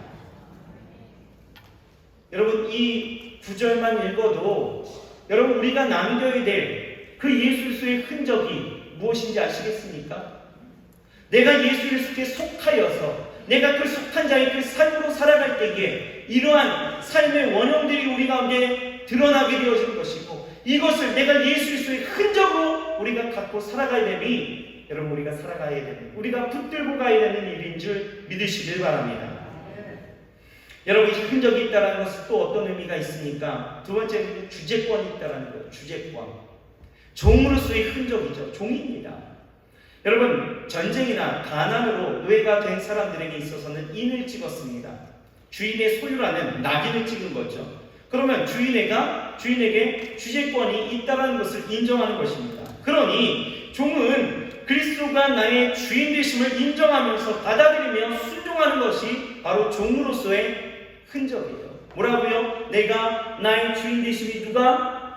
여러분, 이 구절만 읽어도 여러분, 우리가 남겨야 될 그 예수 그리스도의 흔적이 무엇인지 아시겠습니까? 내가 예수 그리스도께 속하여서 내가 그 속한 자의 그 삶으로 살아갈 때에 이러한 삶의 원형들이 우리 가운데 드러나게 되어지는 것이고, 이것을 내가 예수 그리스도의 흔적으로 우리가 갖고 살아가야 되니 여러분, 우리가 살아가야 되는, 우리가 붙들고 가야 되는 일인 줄 믿으시길 바랍니다. 여러분, 이 흔적이 있다는 것은 또 어떤 의미가 있습니까? 두 번째는 주제권이 있다는 거예요. 주제권. 종으로서의 흔적이죠. 종입니다. 여러분, 전쟁이나 가난으로 노예가 된 사람들에게 있어서는 인을 찍었습니다. 주인의 소유라는 낙인을 찍은 거죠. 그러면 주인에게 주제권이 있다는 것을 인정하는 것입니다. 그러니 종은 그리스도가 나의 주인 되심을 인정하면서 받아들이며 순종하는 것이 바로 종으로서의 흔적이에요. 뭐라고요? 내가 나의 주인 되심이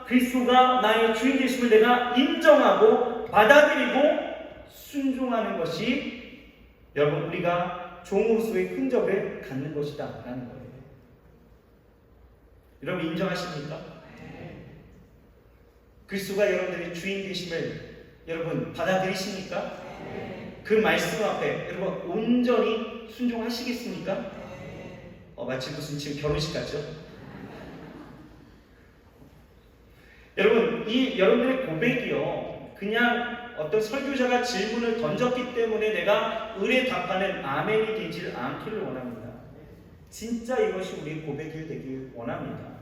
그리스도가 나의 주인 되심을 내가 인정하고 받아들이고 순종하는 것이 여러분, 우리가 종으로서의 흔적을 갖는 것이다 라는 거예요. 여러분, 인정하십니까? 그리스도가 여러분들의 주인 되심을 여러분 받아들이십니까? 그 말씀 앞에 여러분 온전히 순종하시겠습니까? 마치 무슨 지금 결혼식 같죠? 여러분, 이 여러분들의 고백이요, 그냥 어떤 설교자가 질문을 던졌기 때문에 내가 의뢰 답하는 아멘이 되지 않기를 원합니다. 진짜 이것이 우리 고백이 되길 원합니다.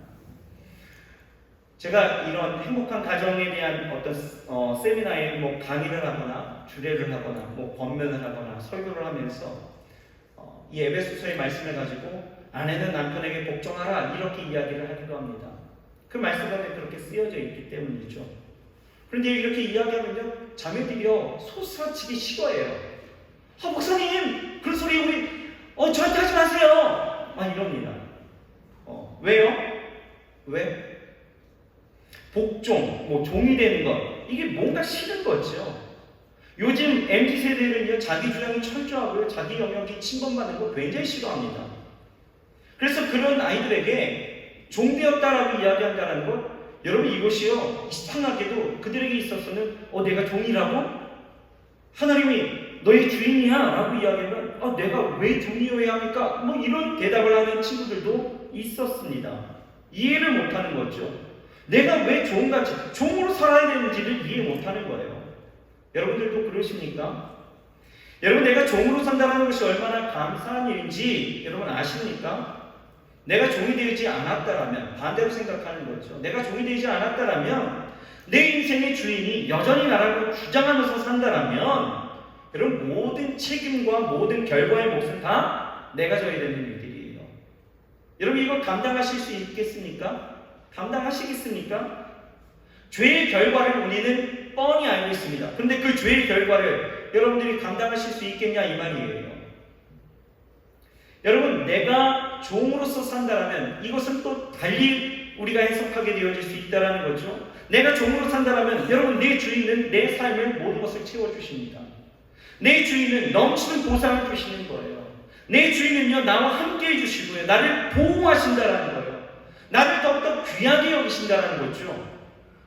제가 이런 행복한 가정에 대한 어떤 세미나에 뭐 강의를 하거나 주례를 하거나 뭐 권면을 하거나 설교를 하면서 이 에베소서의 말씀을 가지고 아내는 남편에게 복종하라 이렇게 이야기를 하기도 합니다. 그 말씀 안에 그렇게 쓰여져 있기 때문이죠. 그런데 이렇게 이야기하면요, 자매들이요 소스라치기 싫어해요. 목사님 그런 소리 우리 저한테 하지 마세요. 이럽니다. 왜요? 왜? 복종, 뭐 종이 되는 것, 이게 뭔가 싫은 거죠. 요즘 MZ세대는요 자기 주장이 철저하고요 자기 영역이 침범받는 거 굉장히 싫어합니다. 그래서 그런 아이들에게 종되었다라고 이야기한다는 것, 여러분 이것이요 이상하게도 그들에게 있어서는 내가 종이라고? 하나님이 너의 주인이야 라고 이야기하면 내가 왜 종이어야 합니까? 뭐 이런 대답을 하는 친구들도 있었습니다. 이해를 못하는 거죠. 내가 왜 종으로 살아야 되는지를 이해 못하는 거예요. 여러분들도 그러십니까? 여러분, 내가 종으로 산다는 것이 얼마나 감사한 일인지 여러분 아십니까? 내가 종이 되지 않았다라면, 반대로 생각하는 거죠. 내가 종이 되지 않았다라면 내 인생의 주인이 여전히 나라고 주장하면서 산다라면 여러분, 모든 책임과 모든 결과의 몫은 다 내가 져야 되는 일들이에요. 여러분, 이거 감당하실 수 있겠습니까? 감당하시겠습니까? 죄의 결과를 우리는 뻔히 알고 있습니다. 그런데 그 죄의 결과를 여러분들이 감당하실 수 있겠냐 이 말이에요. 여러분, 내가 종으로서 산다라면 이것은 또 달리 우리가 해석하게 되어질 수 있다는 거죠. 내가 종으로 산다라면 여러분, 내 주인은 내 삶의 모든 것을 채워주십니다. 내 주인은 넘치는 보상을 주시는 거예요. 내 주인은요 나와 함께 해주시고요 나를 보호하신다라는 거예요. 나를 더욱더 귀하게 여기신다는 거죠.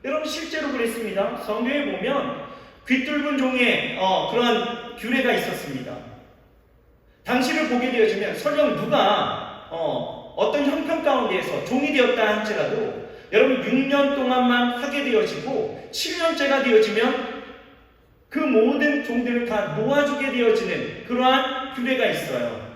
여러분, 실제로 그랬습니다. 성경에 보면 귀뚫은 종의 그러한 규례가 있었습니다. 당시를 보게 되어지면 설령 누가 어떤 형편 가운데에서 종이 되었다 할지라도 여러분 6년 동안만 하게 되어지고 7년째가 되어지면 그 모든 종들을 다 놓아주게 되어지는 그러한 규례가 있어요.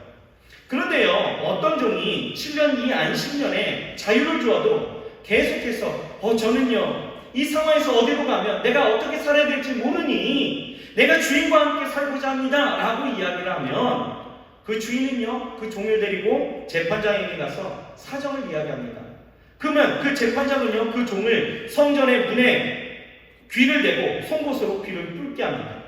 그런데요, 어떤 종이 7년 이 안식년에 자유를 주어도 계속해서 저는요 이 상황에서 어디로 가면 내가 어떻게 살아야 될지 모르니 내가 주인과 함께 살고자 합니다 라고 이야기를 하면 그 주인은요 그 종을 데리고 재판장에게 가서 사정을 이야기합니다. 그러면 그 재판장은요 그 종을 성전의 문에 귀를 대고 송곳으로 귀를 뚫게 합니다.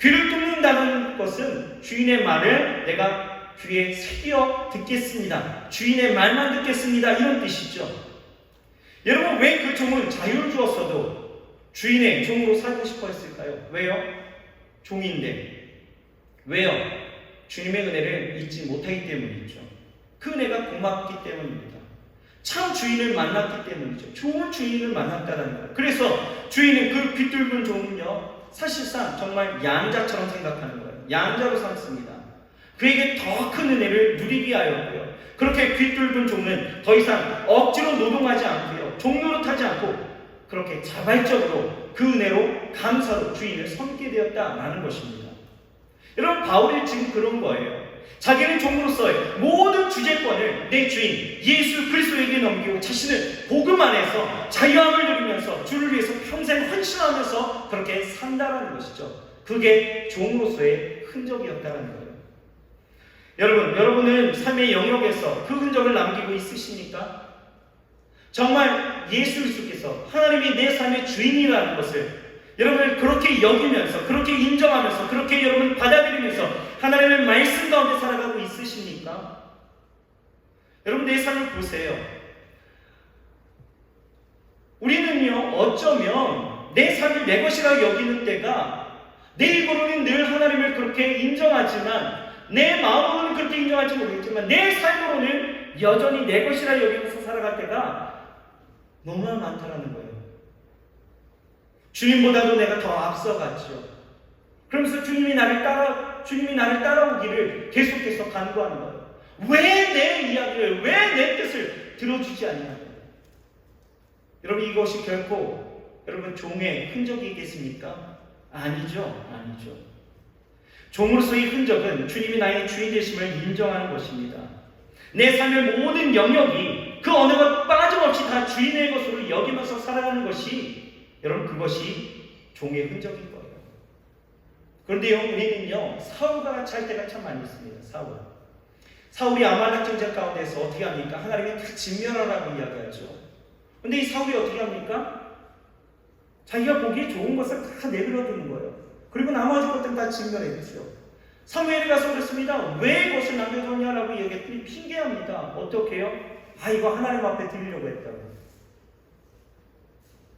귀를 뚫는다는 것은 주인의 말을 내가 귀에 새겨 듣겠습니다. 주인의 말만 듣겠습니다. 이런 뜻이죠. 여러분, 왜 그 종은 자유를 주었어도 주인의 종으로 살고 싶어 했을까요? 왜요? 종인데. 왜요? 주님의 은혜를 잊지 못하기 때문이죠. 그 은혜가 고맙기 때문입니다. 참 주인을 만났기 때문이죠. 좋은 주인을 만났다는 거예요. 그래서 주인은 그 귀뚫은 종은요 사실상 정말 양자처럼 생각하는 거예요. 양자로 삼습니다. 그에게 더 큰 은혜를 누리게 하였고요. 그렇게 귀뚫은 종은 더 이상 억지로 노동하지 않고요. 종노릇하지 않고 그렇게 자발적으로 그 은혜로 감사로 주인을 섬기게 되었다라는 것입니다. 여러분, 바울이 지금 그런 거예요. 자기는 종으로서의 모든 주재권을 내 주인 예수 그리스도에게 넘기고 자신을 복음 안에서 자유함을 누리면서 주를 위해서 평생 헌신하면서 그렇게 산다라는 것이죠. 그게 종으로서의 흔적이었다라는 거예요. 여러분은 삶의 영역에서 그 흔적을 남기고 있으십니까? 정말 예수 그리스도께서 하나님이 내 삶의 주인이라는 것을 여러분 그렇게 여기면서, 그렇게 인정하면서, 그렇게 여러분 받아들이면서 하나님의 말씀 가운데 살아가고 있으십니까? 여러분, 내 삶을 보세요. 우리는요 어쩌면 내 삶을 내 것이라 여기는 때가 내 입으로는 늘 하나님을 그렇게 인정하지만 내 마음으로는 그렇게 인정할지 모르겠지만 내 삶으로는 여전히 내 것이라 여기면서 살아갈 때가 너무나 많다는 거예요. 주님보다도 내가 더 앞서갔죠. 그러면서 주님이 나를 따라오기를 계속해서 간구하는 거예요. 왜 내 이야기를, 왜 내 뜻을 들어주지 않냐고. 여러분 이것이 결코 여러분 종의 흔적이겠습니까? 아니죠. 아니죠. 종으로서의 흔적은 주님이 나의 주인 되심을 인정하는 것입니다. 내 삶의 모든 영역이 그 어느 것 빠짐없이 다 주인의 것으로 여기면서 살아가는 것이 여러분 그것이 종의 흔적인 거예요. 그런데요 우리는요 사울과 같이 할 때가 참 많이 있습니다. 사울이 아말렉 전쟁 가운데서 어떻게 합니까? 하나님이 다 진멸하라고 이야기하죠. 그런데 이 사울이 어떻게 합니까? 자기가 보기에 좋은 것을 다 내버려두는 거예요. 그리고 나머지 것들은 다 진멸했죠. 사무엘이 가서 그랬습니다. 왜 그것을 남겨뒀냐라고 얘기했더니 핑계합니다. 어떻게 해요? 이거 하나님 앞에 드리려고 했다고.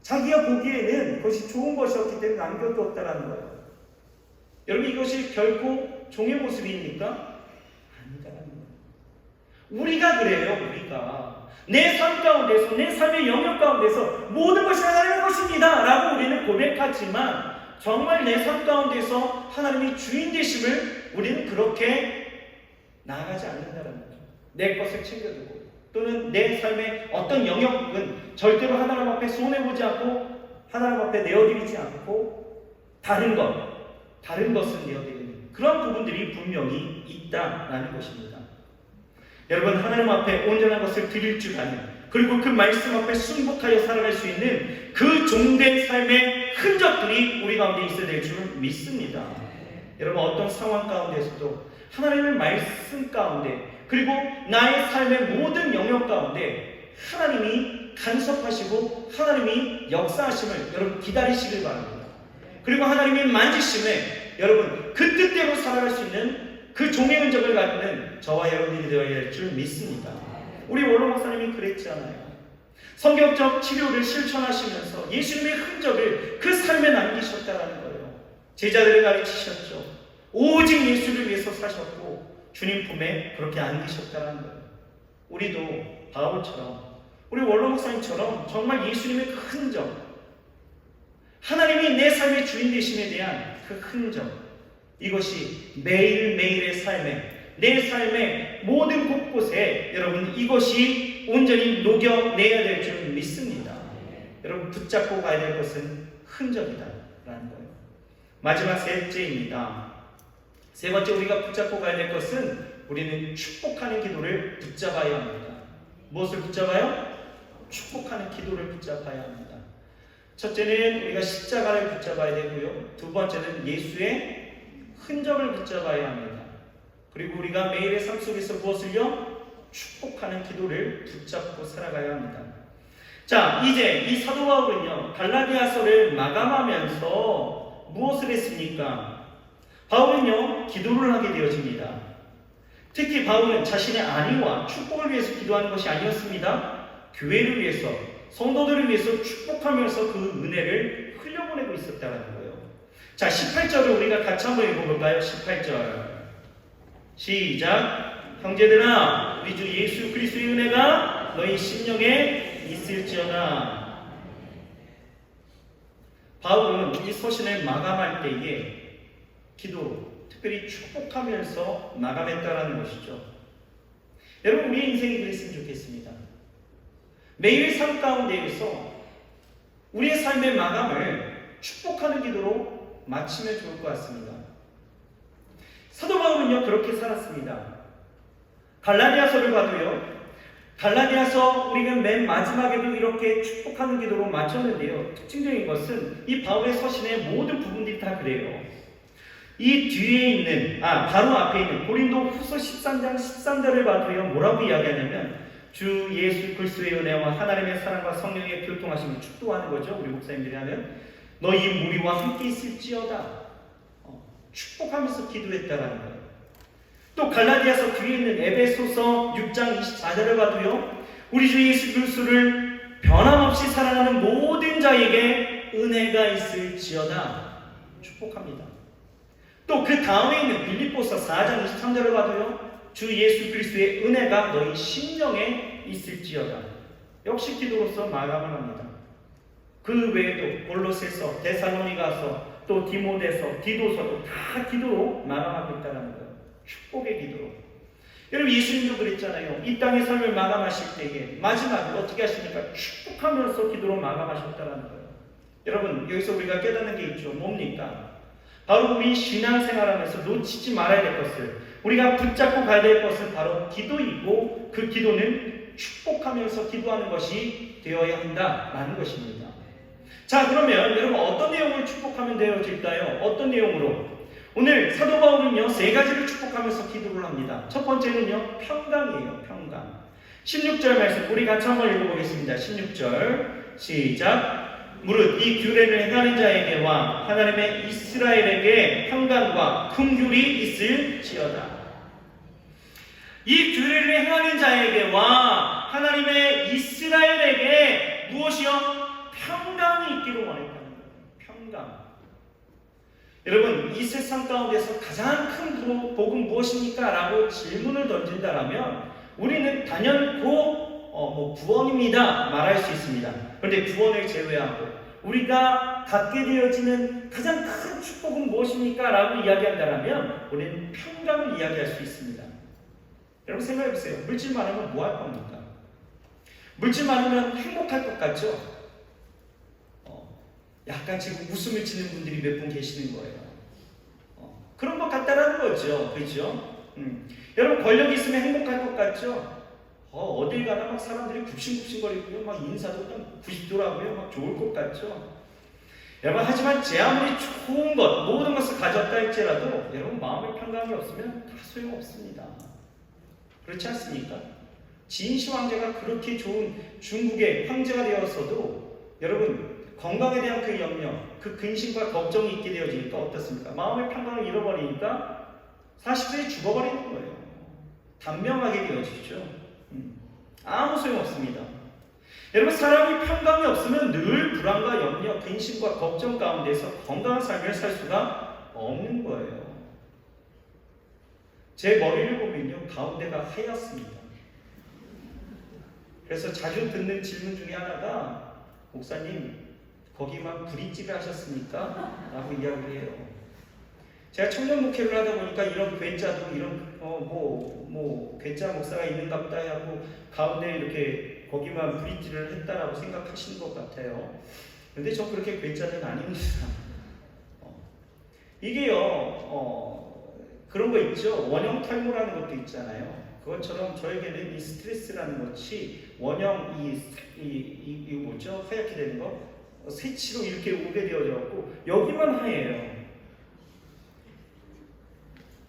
자기가 보기에는 그것이 좋은 것이었기 때문에 남겨두었다라는 거예요. 여러분 이것이 결코 종의 모습입니까? 아니다라는 거예요. 우리가 그래요. 우리가 내 삶 가운데서 내 삶의 영역 가운데서 모든 것이 하나님의 것입니다 라고 우리는 고백하지만 정말 내 삶 가운데서 하나님이 주인 되심을 우리는 그렇게 나아가지 않는다는 거죠. 내 것을 챙겨두고 또는 내 삶의 어떤 영역은 절대로 하나님 앞에 손해보지 않고 하나님 앞에 내어드리지 않고 다른 것은 내어드리는 그런 부분들이 분명히 있다라는 것입니다. 여러분 하나님 앞에 온전한 것을 드릴 줄 아는 그리고 그 말씀 앞에 순복하여 살아갈 수 있는 그 종된 삶의 흔적들이 우리 가운데 있어야 될 줄 믿습니다. 여러분 어떤 상황 가운데서도 하나님의 말씀 가운데 그리고 나의 삶의 모든 영역 가운데 하나님이 간섭하시고 하나님이 역사하심을 여러분 기다리시길 바랍니다. 그리고 하나님이 만지심에 여러분 그 뜻대로 살아갈 수 있는 그 종의 흔적을 갖는 저와 여러분이 되어야 할 줄 믿습니다. 우리 원로 목사님이 그랬잖아요. 성경적 치료를 실천하시면서 예수님의 흔적을 그 삶에 남기셨다는 거예요. 제자들을 가르치셨죠. 오직 예수를 위해서 사셨고 주님 품에 그렇게 안기셨다는 거예요. 우리도 바울처럼 우리 원로 목사님처럼 정말 예수님의 그 흔적, 하나님이 내 삶의 주인 되심에 대한 그 흔적, 이것이 매일매일의 삶에 내 삶의 모든 곳곳에 여러분 이것이 온전히 녹여내야 될 줄 믿습니다. 여러분 붙잡고 가야 될 것은 흔적이다 라는 거예요. 마지막 셋째입니다. 세 번째 우리가 붙잡고 가야 될 것은 우리는 축복하는 기도를 붙잡아야 합니다. 무엇을 붙잡아요? 축복하는 기도를 붙잡아야 합니다. 첫째는 우리가 십자가를 붙잡아야 되고요. 두 번째는 예수의 흔적을 붙잡아야 합니다. 그리고 우리가 매일의 삶 속에서 무엇을요? 축복하는 기도를 붙잡고 살아가야 합니다. 자, 이제 이 사도 바울은요 갈라디아서를 마감하면서 무엇을 했습니까? 바울은요 기도를 하게 되어집니다. 특히 바울은 자신의 안위와 축복을 위해서 기도하는 것이 아니었습니다. 교회를 위해서, 성도들을 위해서 축복하면서 그 은혜를 흘려보내고 있었다는 거예요. 자, 18절을 우리가 같이 한번 읽어볼까요? 18절 시작. 형제들아 우리 주 예수 그리스도의 은혜가 너희 심령에 있을지어다. 바울은 이 서신을 마감할 때에 기도로 특별히 축복하면서 마감했다라는 것이죠. 여러분 우리의 인생이 그랬으면 좋겠습니다. 매일 삶 가운데에서 우리의 삶의 마감을 축복하는 기도로 마치면 좋을 것 같습니다. 사도 바울은요 그렇게 살았습니다. 갈라디아서를 봐도요, 갈라디아서 우리가 맨 마지막에도 이렇게 축복하는 기도로 마쳤는데요, 특징적인 것은 이 바울의 서신의 모든 부분들이 다 그래요. 이 뒤에 있는 바로 앞에 있는 고린도 후서 13장 13절을 봐도요 뭐라고 이야기하냐면 주 예수 그리스도의 은혜와 하나님의 사랑과 성령의 교통하심을 축도하는 거죠. 우리 목사님들이 하면 너희 무리와 함께 있을지어다. 축복하면서 기도했다라는 거예요. 또 갈라디아서 뒤에 있는 에베소서 6장 24절을 봐도요 우리 주 예수 그리스도를 변함없이 사랑하는 모든 자에게 은혜가 있을지어다 축복합니다. 또 그 다음에 있는 빌립보서 4장 23절을 봐도요 주 예수 그리스도의 은혜가 너희 심령에 있을지어다. 역시 기도로서 마감을 합니다. 그 외에도 골로새서, 데살로니가서, 또 디모데서, 디도서도 다 기도로 마감하고 있다는 거예요. 축복의 기도로. 여러분 예수님도 그랬잖아요. 이 땅의 삶을 마감하실 때에 마지막에 어떻게 하십니까? 축복하면서 기도로 마감하셨다는 거예요. 여러분 여기서 우리가 깨닫는 게 있죠. 뭡니까? 바로 우리 신앙생활하면서 놓치지 말아야 될 것을, 우리가 붙잡고 가야 될 것은 바로 기도이고, 그 기도는 축복하면서 기도하는 것이 되어야 한다라는 것입니다. 자, 그러면 여러분 어떤 내용을 축복하면 되어질까요? 어떤 내용으로? 오늘 사도 바울은요 3가지를 축복하면서 기도를 합니다. 첫 번째는요 평강이에요. 평강. 16절 말씀 우리 같이 한번 읽어보겠습니다. 16절 시작. 무릇 이 규례를 행하는 자에게와 하나님의 이스라엘에게 평강과 긍휼이 있을지어다. 이 규례를 행하는 자에게와 하나님의 이스라엘에게 무엇이요? 평강이 있기를 원했다는 거예요. 평강. 여러분 이 세상 가운데서 가장 큰 복은 무엇입니까? 라고 질문을 던진다라면 우리는 단연코 구원입니다 말할 수 있습니다. 그런데 구원을 제외하고 우리가 갖게 되어지는 가장 큰 축복은 무엇입니까? 라고 이야기한다면 우리는 평강을 이야기할 수 있습니다. 여러분 생각해보세요. 물질 많으면 뭐 할 겁니까? 물질 많으면 행복할 것 같죠? 약간 지금 웃음을 짓는 분들이 몇 분 계시는 거예요. 그런 것 같다라는 거죠. 그렇죠? 여러분 권력이 있으면 행복할 것 같죠? 어딜 가나 막 사람들이 굽신굽신거리고요. 막 인사도 딱 90도로 하고요. 막 좋을 것 같죠? 여러분 하지만 제 아무리 좋은 것, 모든 것을 가졌다 할지라도 여러분 마음의 평강이 없으면 다 소용없습니다. 그렇지 않습니까? 진시 황제가 그렇게 좋은 중국의 황제가 되었어도 여러분 건강에 대한 그 염려, 그 근심과 걱정이 있게 되어지니까 어떻습니까? 마음의 평강을 잃어버리니까 40세에 죽어버리는 거예요. 단명하게 되어지죠. 아무 소용없습니다. 여러분 사람이 평강이 없으면 늘 불안과 염려, 근심과 걱정 가운데서 건강한 삶을 살 수가 없는 거예요. 제 머리를 보면요 가운데가 하얗습니다. 그래서 자주 듣는 질문 중에 하나가 목사님 거기만 브릿지를 하셨습니까? 라고 이야기를 해요. 제가 청년 목회를 하다 보니까 이런 괴짜도 이런 괴짜 목사가 있는갑다 하고 가운데 이렇게 거기만 브릿지를 했다라고 생각하시는 것 같아요. 근데 저 그렇게 괴짜는 아닙니다. 이게요 그런 거 있죠. 원형 탈모라는 것도 있잖아요. 그것처럼 저에게는 이 스트레스라는 것이 원형 이 뭐죠? 하얗게 되는 거 새치로 이렇게 오게 되어졌고 여기만 하얘요.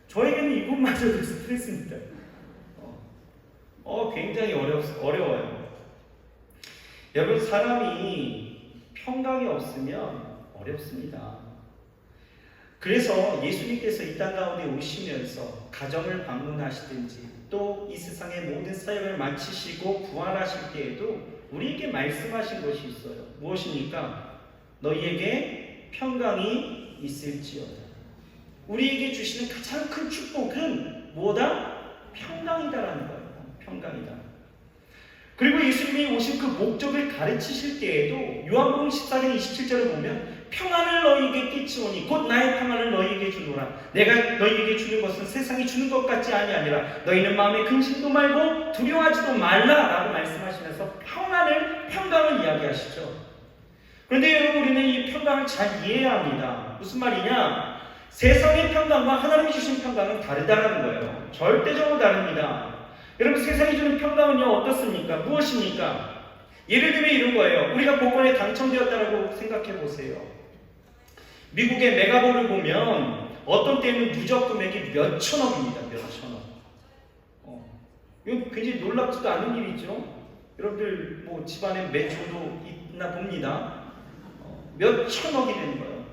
저에게는 이것마저도 스트레스입니다. 굉장히 어려워요. 여러분 사람이 평강이 없으면 어렵습니다. 그래서 예수님께서 이 땅 가운데 오시면서 가정을 방문하시든지 또 이 세상의 모든 사역을 마치시고 부활하실 때에도 우리에게 말씀하신 것이 있어요. 무엇입니까? 너희에게 평강이 있을지어다. 우리에게 주시는 가장 큰 축복은 뭐다? 평강이다라는 거예요. 평강이다. 그리고 예수님이 오신 그 목적을 가르치실 때에도 요한복음 14장 27절을 보면 평안을 너희에게 끼치오니 곧 나의 평안을 너희에게 주노라. 내가 너희에게 주는 것은 세상이 주는 것 같지 아니하니라. 너희는 마음에 근심도 말고 두려워하지도 말라라고 말씀하시면서 평강을 이야기하시죠. 그런데 여러분 우리는 이 평강을 잘 이해해야 합니다. 무슨 말이냐? 세상의 평강과 하나님이 주신 평강은 다르다는 거예요. 절대적으로 다릅니다. 여러분 세상이 주는 평강은요 어떻습니까? 무엇입니까? 예를 들면 이런 거예요. 우리가 복권에 당첨되었다고 생각해 보세요. 미국의 메가볼을 보면 어떤 때는 누적 금액이 몇 천억입니다. 몇 천억. 이건 굉장히 놀랍지도 않은 일이죠. 여러분들 뭐 집안에 매출도 있나 봅니다. 몇 천억이 되는 거예요.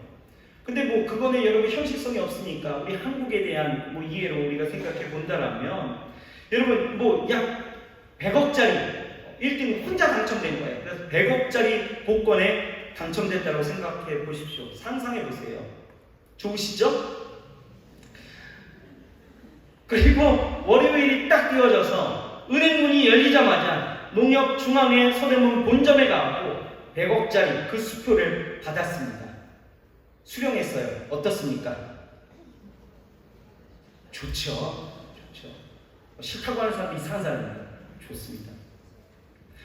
근데 뭐 그거는 여러분 현실성이 없으니까 우리 한국에 대한 이해로 우리가 생각해 본다라면 여러분 약 100억짜리 1등 혼자 당첨된 거예요. 그래서 100억짜리 복권에 당첨됐다고 생각해 보십시오. 상상해 보세요. 좋으시죠? 그리고 월요일이 딱 되어져서 은행문이 열리자마자 농협 중앙회 서대문 본점에 가고 100억짜리 그 수표를 받았습니다. 수령했어요. 어떻습니까? 좋죠. 싫다고 하는 사람도 이상한 사람입니다. 좋습니다.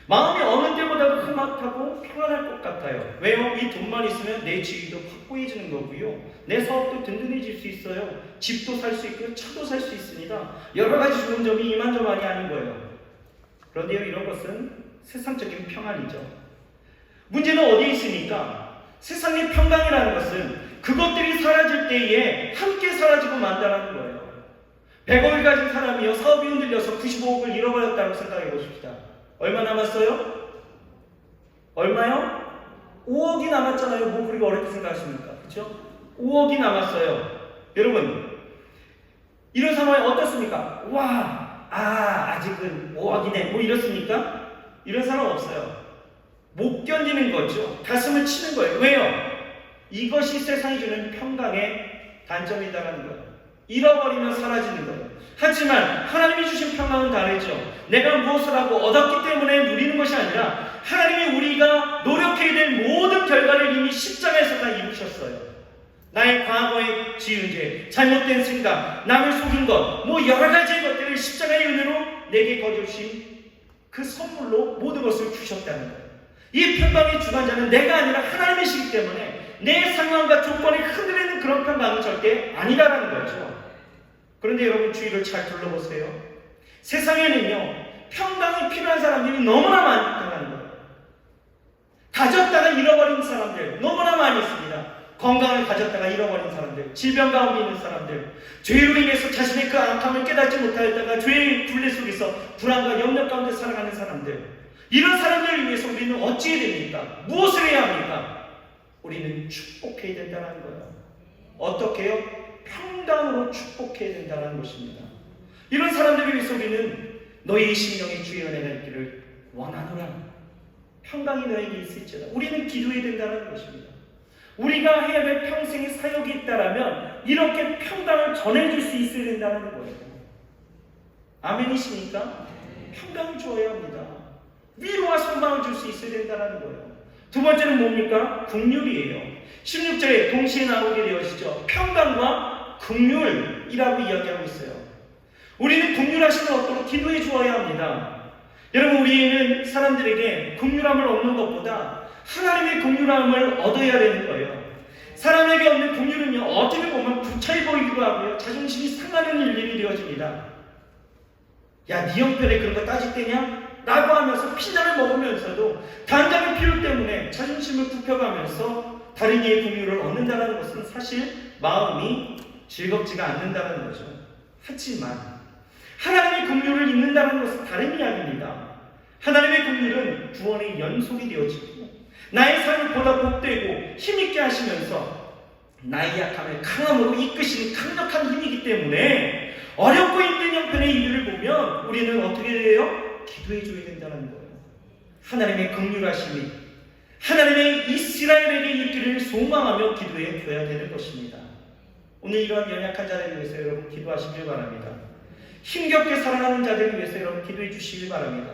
마음이 어느 때보다도 흐뭇하고 평안할 것 같아요. 왜요? 이 돈만 있으면 내 지위도 확고해지는 거고요. 내 사업도 든든해질 수 있어요. 집도 살 수 있고 차도 살 수 있습니다. 여러 가지 좋은 점이 이만저만이 아닌 거예요. 그런데요, 이런 것은 세상적인 평안이죠. 문제는 어디에 있습니까? 세상의 평강이라는 것은 그것들이 사라질 때에 함께 사라지고 만다라는 거예요. 100억을 가진 사람이요, 사업이 흔들려서 95억을 잃어버렸다고 생각해 보십시다. 얼마 남았어요? 얼마요? 5억이 남았잖아요. 뭐 그렇게 어렵게 생각하십니까? 그렇죠? 5억이 남았어요. 여러분, 이런 상황이 어떻습니까? 와, 아직은 5억이네. 뭐 이렇습니까? 이런 사람 없어요. 못 견디는 거죠. 가슴을 치는 거예요. 왜요? 이것이 세상이 주는 평강의 단점이다라는 거예요. 잃어버리면 사라지는 거예요. 하지만 하나님이 주신 평강은 다르죠. 내가 무엇을 하고 얻었기 때문에 누리는 것이 아니라 하나님이 우리가 노력해야 될 모든 결과를 이미 십자가에서 다 이루셨어요. 나의 과거의 지은 죄, 잘못된 생각, 남을 속인 것, 뭐 여러 가지의 것들을 십자가의 은혜로 내게 거두신 그 선물로 모든 것을 주셨다는 거예요. 이 평강의 주관자는 내가 아니라 하나님이시기 때문에 내 상황과 조건이 흔들리는 그런 평강은 절대 아니라는 거죠. 그런데 여러분, 주위를 잘 둘러보세요. 세상에는요, 평강이 필요한 사람들이 너무나 많다는 거예요. 가졌다가 잃어버린 사람들 너무나 많이 있습니다. 건강을 가졌다가 잃어버린 사람들, 질병 가운데 있는 사람들, 죄로 인해서 자신의 그 악함을 깨닫지 못하였다가 죄의 굴레 속에서 불안과 염려 가운데 살아가는 사람들, 이런 사람들을 위해서 우리는 어찌 해야 됩니까? 무엇을 해야 합니까? 우리는 축복해야 된다는 거예요. 어떻게 해요? 평강으로 축복해야 된다는 것입니다. 이런 사람들을 위해서 우리는 너희 심령에 주의 은혜가 있기를 원하노라. 평강이 너에게 있을지어다. 우리는 기도해야 된다는 것입니다. 우리가 해야 될 평생의 사역이 있다라면 이렇게 평강을 전해줄 수 있어야 된다는 거예요. 아멘이십니까? 평강을 주어야 합니다. 위로와 소망을 줄 수 있어야 된다는 거예요. 두 번째는 뭡니까? 긍휼이에요. 16절에 동시에 나오게 되어지죠. 평강과 긍휼이라고 이야기하고 있어요. 우리는 긍휼하심을 얻도록 기도해 주어야 합니다. 여러분, 우리는 사람들에게 긍휼함을 얻는 것보다 하나님의 긍휼함을 얻어야 되는 거예요. 사람에게 없는 긍휼은요, 어떻게 보면 부차해 보이기도 하고요, 자존심이 상하는 일들이 되어집니다. 야, 네 형편에 그런 거 따질 때냐? 라고 하면서 피자를 먹으면서도 단장의 필요 때문에 자존심을 굽혀가면서 다른 이의 긍휼을 얻는다는 것은 사실 마음이 즐겁지가 않는다는 거죠. 하지만 하나님의 긍휼을 잊는다는 것은 다른 이야기입니다. 하나님의 긍휼은 구원의 연속이 되어지고 나의 삶을 보다 복되고 힘있게 하시면서 나의 약함을 강함으로 이끄시는 강력한 힘이기 때문에 어렵고 힘든 형편의 일들을 보면 우리는 어떻게 해요? 기도해 줘야 된다는 거예요. 하나님의 긍휼하심이 하나님의 이스라엘에게 있기를 소망하며 기도해 줘야 되는 것입니다. 오늘 이러한 연약한 자들을 위해서 여러분 기도하시길 바랍니다. 힘겹게 살아가는 자들을 위해서 여러분 기도해 주시길 바랍니다.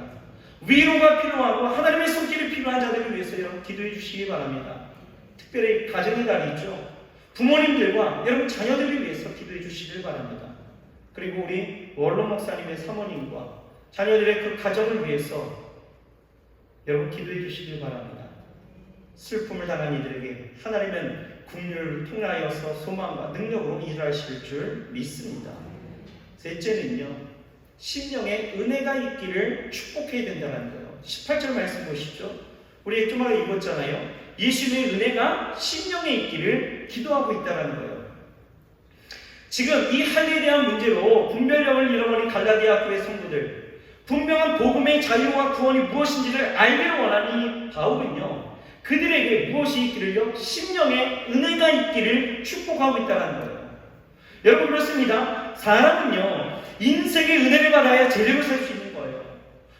위로가 필요하고 하나님의 손길이 필요한 자들을 위해서 여러분 기도해 주시기 바랍니다. 특별히 가정의 달이 있죠. 부모님들과 여러분 자녀들을 위해서 기도해 주시길 바랍니다. 그리고 우리 원로 목사님의 사모님과 자녀들의 그 가정을 위해서 여러분 기도해 주시길 바랍니다. 슬픔을 당한 이들에게 하나님은 긍휼을 통하여서 소망과 능력으로 일하실 줄 믿습니다. 셋째는요, 심령에 은혜가 있기를 축복해야 된다는 거예요. 18절 말씀 보시죠. 우리 좀 아까 읽었잖아요. 예수님의 은혜가 심령에 있기를 기도하고 있다는 거예요. 지금 이 할례에 대한 문제로 분별력을 잃어버린 갈라디아 교회 성도들, 분명한 복음의 자유와 구원이 무엇인지를 알기를 원하는 이 바울은요, 그들에게 무엇이 있기를요? 심령에 은혜가 있기를 축복하고 있다는 거예요. 여러분, 그렇습니다. 사람은요, 인생의 은혜를 받아야 제대로 살 수 있는 거예요.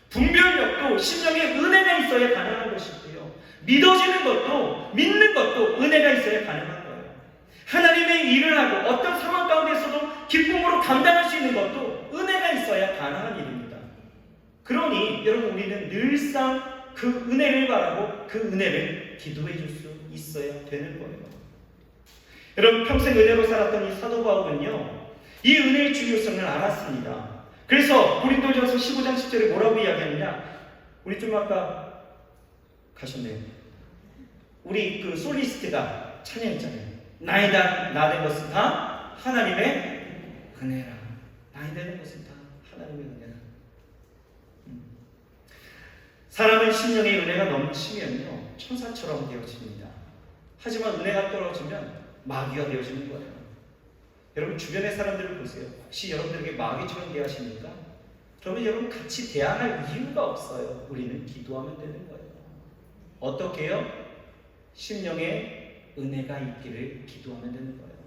분별력도 심령에 은혜가 있어야 가능한 것이고요, 믿어지는 것도, 믿는 것도 은혜가 있어야 가능한 거예요. 하나님의 일을 하고 어떤 상황 가운데서도 기쁨으로 감당할 수 있는 것도 은혜가 있어야 가능한 일입니다. 그러니 여러분, 우리는 늘상 그 은혜를 바라고 그 은혜를 기도해 줄 수 있어야 되는 거예요. 여러분, 평생 은혜로 살았던 이 사도 바울은요, 이 은혜의 중요성을 알았습니다. 그래서 고린도전서 15장 10절에 뭐라고 이야기하느냐? 우리 좀 아까 가셨네요. 우리 그 솔리스트가 찬양했잖아요. 나 된 것은 다 하나님의 은혜라. 나이 되는 것은 다 하나님의 은혜라. 사람은 심령의 은혜가 넘치면요 천사처럼 되어집니다. 하지만 은혜가 떨어지면 마귀가 되어지는 거예요. 여러분 주변의 사람들을 보세요. 혹시 여러분들에게 마귀처럼 대하십니까? 그러면 여러분 같이 대항할 이유가 없어요. 우리는 기도하면 되는 거예요. 어떻게 해요? 심령의 은혜가 있기를 기도하면 되는 거예요.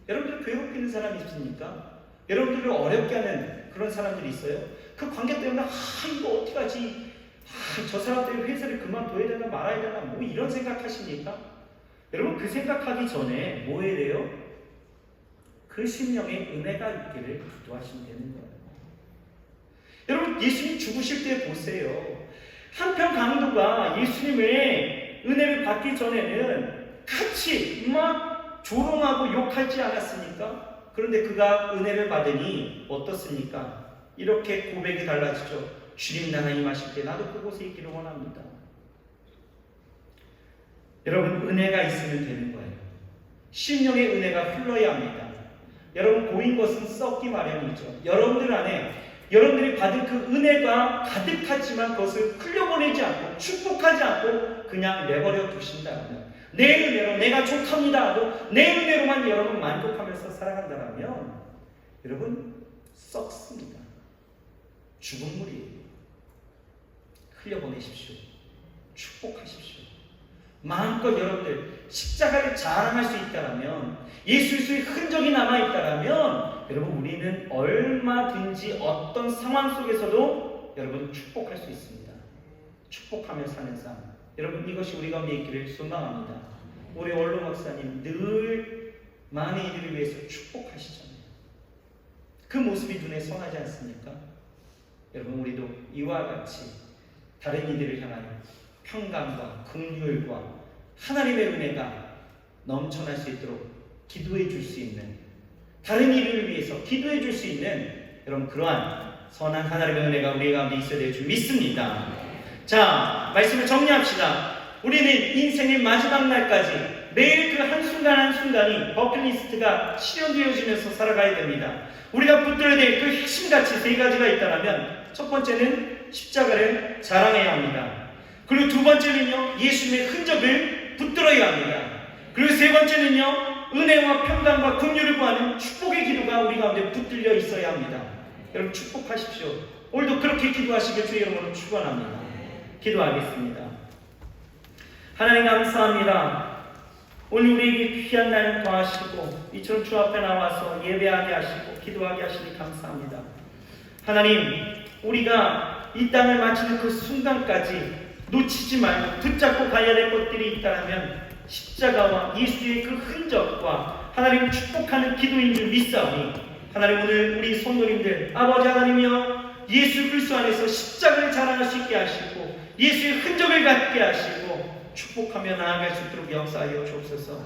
여러분들 괴롭히는 사람이 있습니까? 여러분들을 어렵게 하는 그런 사람들이 있어요? 그 관계 때문에 이거 어떡하지? 저 사람 때문에 회사를 그만둬야 되나 말아야 되나 뭐 이런 생각하십니까? 여러분 그 생각하기 전에 뭐 해야 돼요? 그 심령의 은혜가 있기를 기도하시면 되는 거예요. 여러분 예수님 죽으실 때 보세요. 한편 강도가 예수님의 은혜를 받기 전에는 같이 막 조롱하고 욕하지 않았습니까? 그런데 그가 은혜를 받으니 어떻습니까? 이렇게 고백이 달라지죠. 주님 나가 임하실 때 나도 그곳에 있기를 원합니다. 여러분 은혜가 있으면 되는 거예요. 심령의 은혜가 흘러야 합니다. 여러분 고인 것은 썩기 마련이죠. 여러분들 안에 여러분들이 받은 그 은혜가 가득하지만 그것을 흘려보내지 않고 축복하지 않고 그냥 내버려 두신다면, 내 은혜로 내가 족합니다 하고 내 은혜로만 여러분 만족하면서 살아간다면 여러분 썩습니다. 죽은 물이에요. 흘려보내십시오. 축복하십시오. 마음껏 여러분들 십자가를 자랑할 수 있다면, 예수 그리스도의 흔적이 남아있다면 여러분 우리는 얼마든지 어떤 상황 속에서도 여러분 축복할 수 있습니다. 축복하며 사는 삶, 여러분 이것이 우리 가운데 있기를 소망합니다. 우리 원로 목사님 늘 많은 이들을 위해서 축복하시잖아요. 그 모습이 눈에 선하지 않습니까? 여러분 우리도 이와 같이 다른 이들을 향하여 평강과 긍휼과 하나님의 은혜가 넘쳐날 수 있도록 기도해 줄 수 있는, 다른 이를 위해서 기도해 줄 수 있는 여러분 그러한 선한 하나님의 은혜가 우리 가운데 있어야 될 줄 믿습니다. 자, 말씀을 정리합시다. 우리는 인생의 마지막 날까지 매일 그 한순간 한순간이 버킷리스트가 실현되어지면서 살아가야 됩니다. 우리가 붙들어야 될 그 핵심가치 세 가지가 있다면, 첫 번째는 십자가를 자랑해야 합니다. 그리고 두 번째는요, 예수님의 흔적을 붙들어야 합니다. 그리고 세 번째는요, 은혜와 평강과 긍휼을 구하는 축복의 기도가 우리 가운데 붙들려 있어야 합니다. 여러분 축복하십시오. 오늘도 그렇게 기도하시길 주의 이름으로 축원합니다. 기도하겠습니다. 하나님 감사합니다. 오늘 우리에게 귀한 날 더하시고 이처럼 주 앞에 나와서 예배하게 하시고 기도하게 하시니 감사합니다. 하나님, 우리가 이 땅을 마치는 그 순간까지 놓치지 말고 붙잡고 가야 될 것들이 있다면 십자가와 예수의 그 흔적과 하나님을 축복하는 기도인 줄 믿사오니, 하나님 오늘 우리 성도님들 아버지 하나님이여, 예수 그리스도 안에서 십자가를 자랑할 수 있게 하시고 예수의 흔적을 갖게 하시고 축복하며 나아갈 수 있도록 역사하여 주옵소서.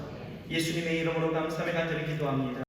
예수님의 이름으로 감사하며 간절히 기도합니다.